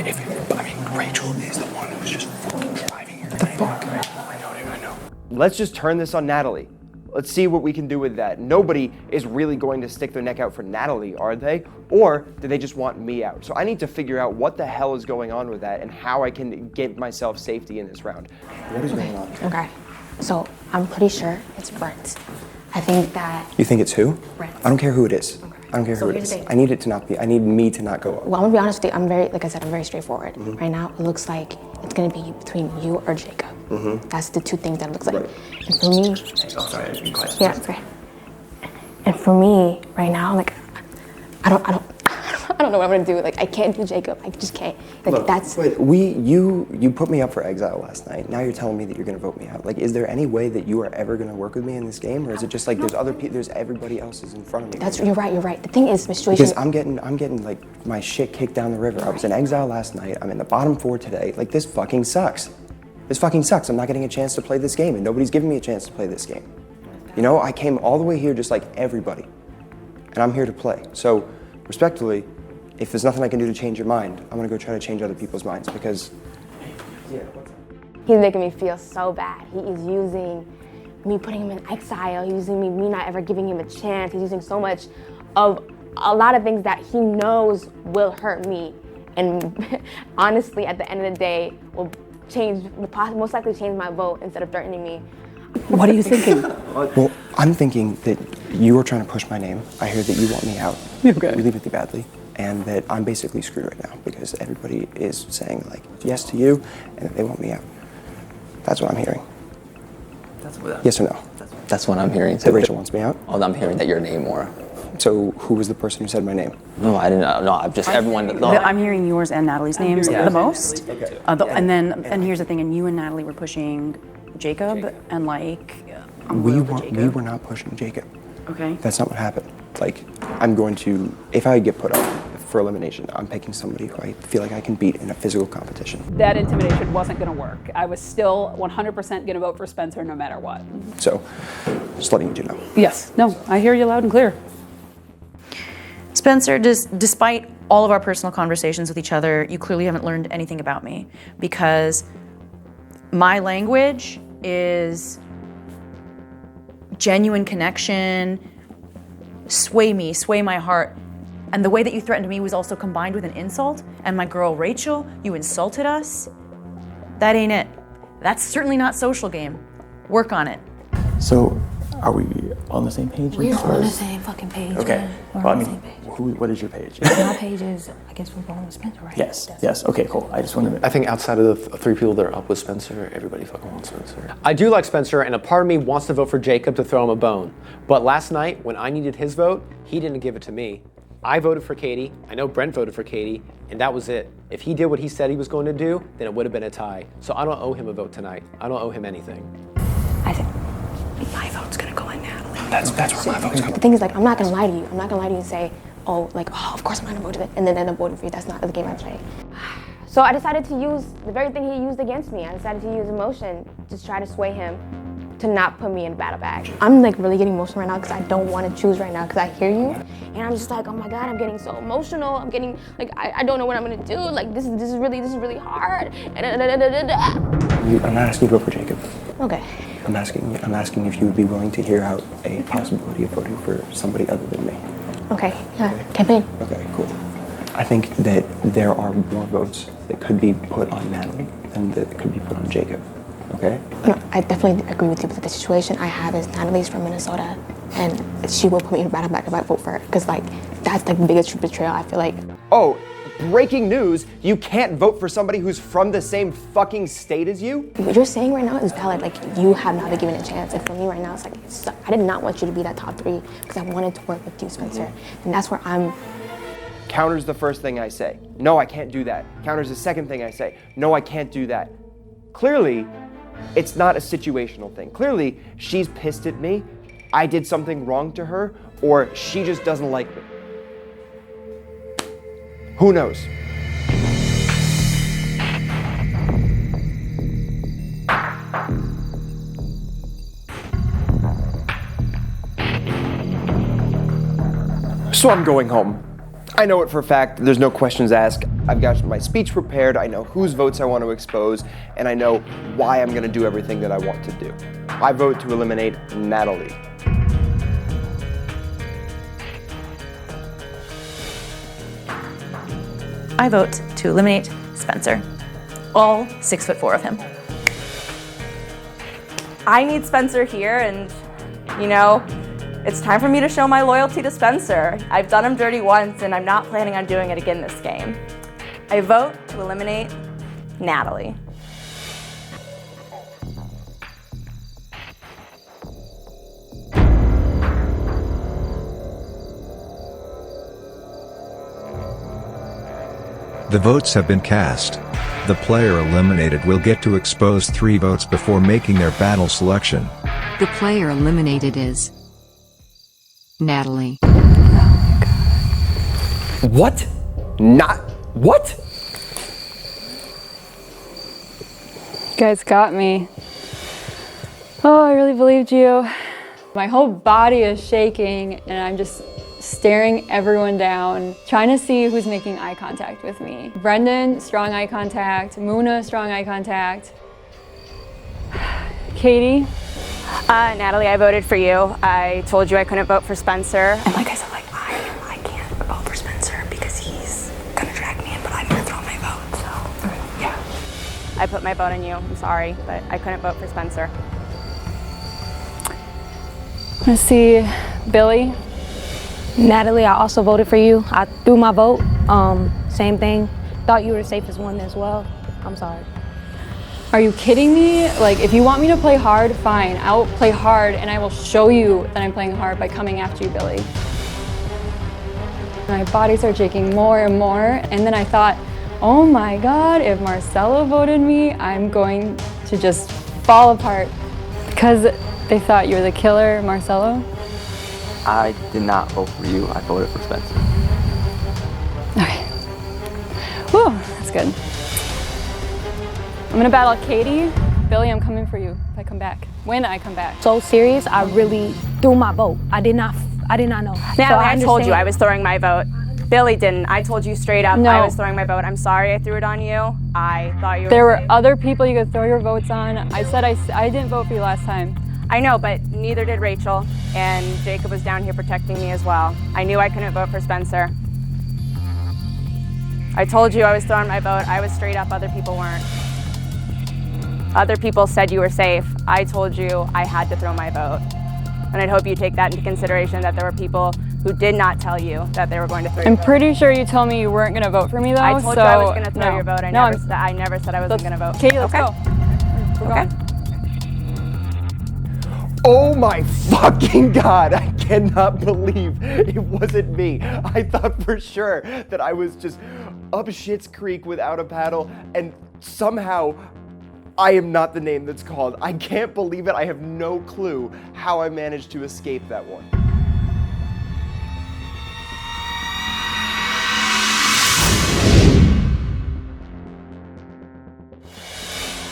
S21: If Rachel is the one who's just fucking driving here. What the fuck? I know.
S20: Let's just turn this on Natalie. Let's see what we can do with that. Nobody is really going to stick their neck out for Natalie, are they? Or do they just want me out? So I need to figure out what the hell is going on with that and how I can get myself safety in this round.
S18: What is going on?
S10: Okay, so I'm pretty sure it's Brent. I think that.
S18: You think it's who?
S10: Brent.
S18: I don't care who it is.
S10: Okay.
S18: I don't care
S10: So
S18: who it
S10: here's
S18: is.
S10: the thing.
S18: I need me to not go up.
S10: Well, I'm gonna be honest with you. I'm very straightforward. Right now, it looks like it's gonna be between you or Jacob. That's the two things that it looks like. And for me,
S21: Oh, sorry, I didn't mean quite.
S10: yeah, it's okay. And for me, right now, I
S6: don't know what I'm gonna do. Like, I can't do Jacob. I just can't. Like,
S18: Look,
S6: that's.
S18: But you put me up for exile last night. Now you're telling me that you're gonna vote me out. Like, is there any way that you are ever gonna work with me in this game, or is it just like there's other people, there's everybody else is in front of me?
S6: That's you're right. The thing is, my situation.
S18: Because I'm getting like my shit kicked down the river. I was in exile last night. I'm in the bottom 4 today. Like, this fucking sucks. This fucking sucks. I'm not getting a chance to play this game, and nobody's giving me a chance to play this game. You know, I came all the way here just like everybody, and I'm here to play. So, respectfully, if there's nothing I can do to change your mind, I'm gonna go try to change other people's minds because.
S6: He's making me feel so bad. He is using me putting him in exile. He's using me not ever giving him a chance. He's using so much of a lot of things that he knows will hurt me, and honestly, at the end of the day, will most likely change my vote instead of threatening me.
S15: What are you thinking?
S18: Well, I'm thinking that you are trying to push my name. I hear that you want me out really, really badly, and that I'm basically screwed right now because everybody is saying like yes to you, and that they want me out. That's what I'm hearing. Yes or no?
S1: That's what I'm hearing.
S18: That Rachel wants me out?
S1: Oh, I'm hearing that your name more.
S18: So who was the person who said my name?
S1: No, I didn't know. No, I'm just everyone.
S16: I'm hearing yours and Natalie's names the most.
S18: Okay.
S16: And here's the thing, and you and Natalie were pushing Jacob. And like,
S18: we were not pushing Jacob.
S16: Okay.
S18: That's not what happened. Like, I'm going to, if I get put up for elimination, I'm picking somebody who I feel like I can beat in a physical competition.
S15: That intimidation wasn't going to work. I was still 100% going to vote for Spencer no matter what.
S18: So, just letting you know.
S15: Yes. No, I hear you loud and clear.
S16: Spencer, despite all of our personal conversations with each other, you clearly haven't learned anything about me, because my language is genuine connection, sway my heart. And the way that you threatened me was also combined with an insult. And my girl Rachel, you insulted us. That ain't it. That's certainly not social game. Work on it.
S5: So, are we on the same page?
S11: We're on the same fucking page.
S5: Okay.
S11: Man. We're
S5: Well,
S11: on
S5: I
S11: the
S5: mean,
S11: same page.
S5: what is your page?
S11: My page is, I guess we're going with Spencer, right?
S5: Yes. Okay, cool. I just wanted to.
S1: I think outside of the 3 people that are up with Spencer, everybody fucking wants Spencer.
S8: I do like Spencer, and a part of me wants to vote for Jacob to throw him a bone. But last night, when I needed his vote, he didn't give it to me. I voted for Katie. I know Brent voted for Katie, and that was it. If he did what he said he was going to do, then it would have been a tie. So I don't owe him a vote tonight. I don't owe him anything.
S11: I think my vote's gonna go in Natalie.
S18: That's where my vote's
S6: The
S18: coming.
S6: thing is, like, I'm not gonna lie to you. I'm not gonna lie to you and say, oh, of course I'm gonna vote for it, and then end up voting for you. That's not the game I play. So I decided to use the very thing he used against me. I decided to use emotion to try to sway him to not put me in a battle bag. I'm like really getting emotional right now because I don't want to choose right now because I hear you, and I'm just like, oh my god, I'm getting so emotional. I'm getting like I don't know what I'm gonna do. Like this is really hard.
S18: I'm not asking you to vote for Jacob.
S6: Okay.
S18: I'm asking if you would be willing to hear out a possibility of voting for somebody other than me.
S6: Okay. Yeah. Campaign.
S18: Okay, cool. I think that there are more votes that could be put on Natalie than that could be put on Jacob. Okay?
S6: No, I definitely agree with you, but the situation I have is Natalie's from Minnesota, and she will put me in a battle back if I vote for her, because like that's like the biggest betrayal. I feel like.
S20: Oh, breaking news! You can't vote for somebody who's from the same fucking state as you.
S6: What you're saying right now is valid. Like you have not been given a chance, and for me right now, it's like I did not want you to be that top 3 because I wanted to work with you, Spencer, and that's where I'm.
S20: Counter's the first thing I say. No, I can't do that. Counter's the second thing I say. No, I can't do that. Clearly, it's not a situational thing. Clearly, she's pissed at me, I did something wrong to her, or she just doesn't like me. Who knows? So I'm going home. I know it for a fact, there's no questions asked. I've got my speech prepared, I know whose votes I want to expose, and I know why I'm gonna do everything that I want to do. I vote to eliminate Natalie.
S16: I vote to eliminate Spencer. All 6'4" of him.
S3: I need Spencer here, and you know, it's time for me to show my loyalty to Spencer. I've done him dirty once, and I'm not planning on doing it again this game. I vote to eliminate Natalie.
S13: The votes have been cast. The player eliminated will get to expose 3 votes before making their battle selection.
S9: The player eliminated is Natalie.
S20: What? Not what?
S7: You guys got me. Oh, I really believed you. My whole body is shaking and I'm just staring everyone down, trying to see who's making eye contact with me. Brendan, strong eye contact. Muna, strong eye contact. Katie?
S3: Natalie, I voted for you. I told you I couldn't vote for Spencer. And like I said, like I can't vote for Spencer because he's gonna drag me in, but I'm gonna throw my vote, so yeah. I put my vote on you, I'm sorry, but I couldn't vote for Spencer.
S7: Let's see, Billy.
S10: Natalie, I also voted for you. I threw my vote. Same thing. Thought you were the safest one as well. I'm sorry.
S7: Are you kidding me? Like, if you want me to play hard, fine. I'll play hard and I will show you that I'm playing hard by coming after you, Billy. My body started shaking more and more, and then I thought, oh my God, if Marcelo voted me, I'm going to just fall apart. Because they thought you were the killer, Marcelo?
S4: I did not vote for you. I voted for Spencer.
S7: Okay. Whew, that's good. I'm gonna battle Katie. Billy, I'm coming for you if I come back. When I come back.
S10: So serious, I really threw my vote. I did not know.
S3: Natalie, I told you I was throwing my vote. Billy didn't. I told you straight up I was throwing my vote. I'm sorry I threw it on you. I thought you were
S7: There were other people you could throw your votes on. I said I didn't vote for you last time.
S3: I know, but neither did Rachel, and Jacob was down here protecting me as well. I knew I couldn't vote for Spencer. I told you I was throwing my vote. I was straight up, other people weren't. Other people said you were safe. I told you I had to throw my vote. And I'd hope you take that into consideration, that there were people who did not tell you that they were going to throw your
S7: I'm
S3: vote.
S7: pretty sure you told me you weren't going to vote for me, though.
S3: I told you I was going to throw your vote. I never said I wasn't going to vote.
S7: Katie, let's go. We're
S3: Okay.
S7: going.
S20: Oh my fucking God, I cannot believe it wasn't me. I thought for sure that I was just up Schitt's Creek without a paddle, and somehow I am not the name that's called. I can't believe it. I have no clue how I managed to escape that one.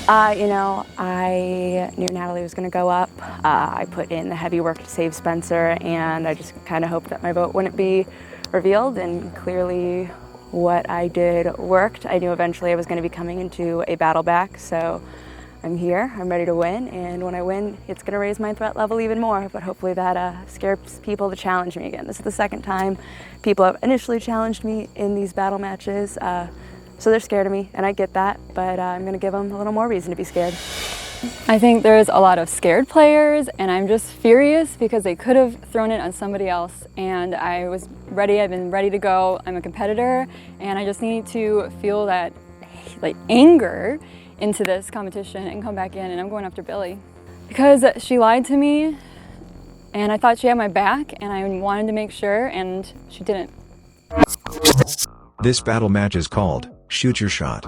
S3: I knew Natalie was going to go up. I put in the heavy work to save Spencer, and I just kind of hoped that my vote wouldn't be revealed, and clearly what I did worked. I knew eventually I was going to be coming into a battle back, so I'm here, I'm ready to win, and when I win, it's going to raise my threat level even more, but hopefully that scares people to challenge me again. This is the second time people have initially challenged me in these battle matches. So they're scared of me, and I get that, but I'm going to give them a little more reason to be scared.
S7: I think there's a lot of scared players, and I'm just furious because they could have thrown it on somebody else, and I was ready. I've been ready to go. I'm a competitor, and I just need to feel that anger into this competition and come back in, and I'm going after Billy. Because she lied to me, and I thought she had my back, and I wanted to make sure, and she didn't.
S13: This battle match is called Shoot Your Shot.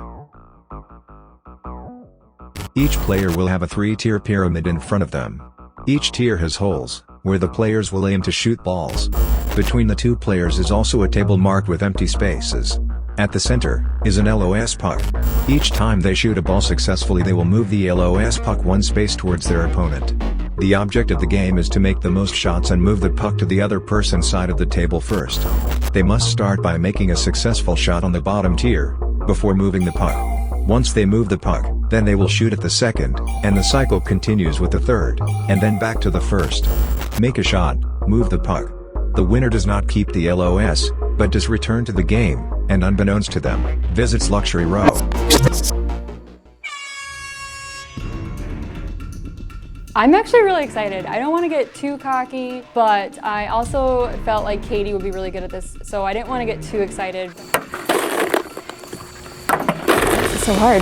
S13: Each player will have a 3-tier pyramid in front of them. Each tier has holes, where the players will aim to shoot balls. Between the two players is also a table marked with empty spaces. At the center is an LOS puck. Each time they shoot a ball successfully, they will move the LOS puck one space towards their opponent. The object of the game is to make the most shots and move the puck to the other person's side of the table first. They must start by making a successful shot on the bottom tier, before moving the puck. Once they move the puck, then they will shoot at the second, and the cycle continues with the third, and then back to the first. Make a shot, move the puck. The winner does not keep the LOS, but does return to the game, and unbeknownst to them, visits Luxury Row.
S7: I'm actually really excited. I don't want to get too cocky, but I also felt like Katie would be really good at this, so I didn't want to get too excited. This is so hard.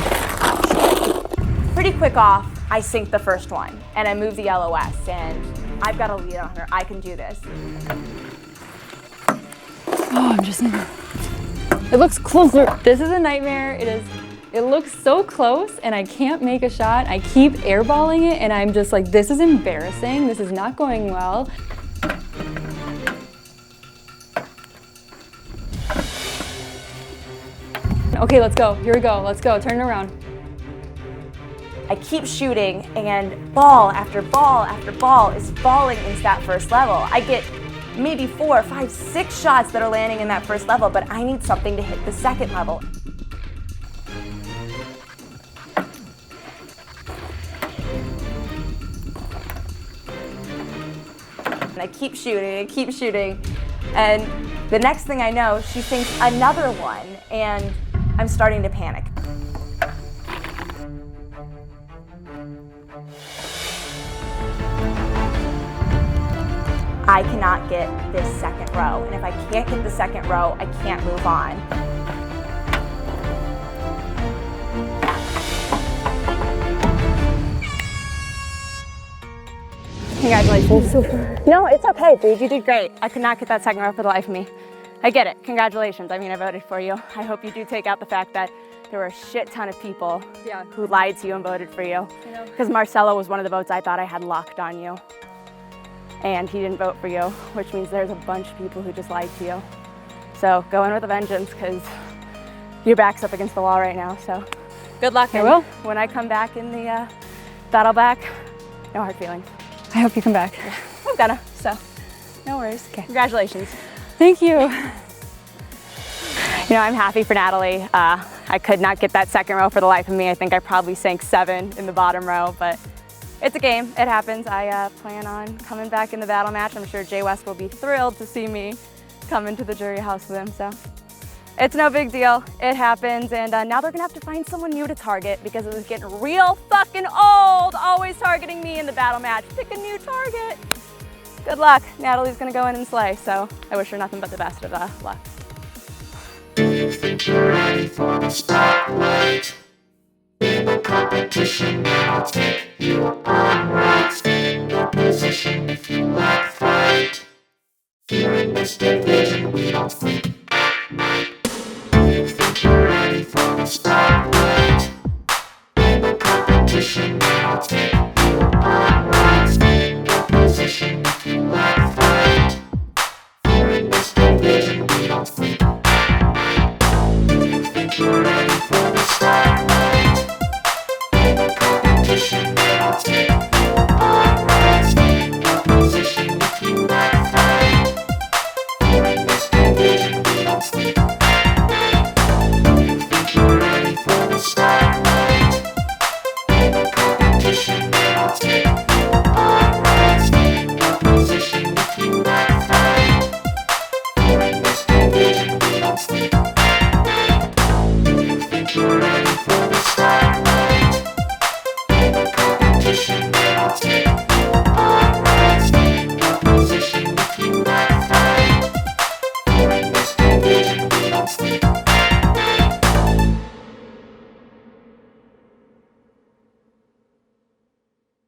S3: Pretty quick off, I sink the first one, and I move the LOS, and I've got a lead on her. I can do this.
S7: Oh, I'm just It looks closer. This is a nightmare. It looks so close and I can't make a shot. I keep airballing it and I'm just like, this is embarrassing. This is not going well. Okay, let's go. Here we go. Let's go. Turn it around.
S3: I keep shooting and ball after ball after ball is falling into that first level. I get maybe 4, 5, 6 shots that are landing in that first level, but I need something to hit the second level. And I keep shooting, and the next thing I know, she sinks another one, and I'm starting to panic. I cannot get this second row, and if I can't get the second row, I can't move on. Congratulations. No, it's okay, dude. You did great. I could not get that second row for the life of me. I get it. Congratulations. I mean, I voted for you. I hope you do take out the fact that there were a shit ton of people who lied to you and voted for you. Because Marcelo was one of the votes I thought I had locked on you. And he didn't vote for you, which means there's a bunch of people who just lied to you. So go in with a vengeance, because your back's up against the wall right now. So good luck.
S7: I will.
S3: When I come back in the battle back, no hard feelings.
S7: I hope you come back.
S3: Yeah, I'm gonna, so no worries. Okay. Congratulations.
S7: Thank you.
S3: You know, I'm happy for Natalie. I could not get that second row for the life of me. I think I probably sank 7 in the bottom row, but it's a game. It happens. I plan on coming back in the battle match. I'm sure Jay West will be thrilled to see me come into the jury house with him, so it's no big deal. It happens, and now they're gonna have to find someone new to target because it was getting real fucking old always targeting me in the battle match. Pick a new target. Good luck. Natalie's gonna go in and slay, so I wish her nothing but the best of luck.
S12: Do you think you're ready for the spotlight? In the competition, I'll take you on right. Stay in your position if you like fight. Here in this division, we don't sleep at night. Do you think you're ready for the spotlight? In the competition, I'll take you on right. Stay in your position if you like fight. Here in this division, we don't sleep at night. Do you think you're ready?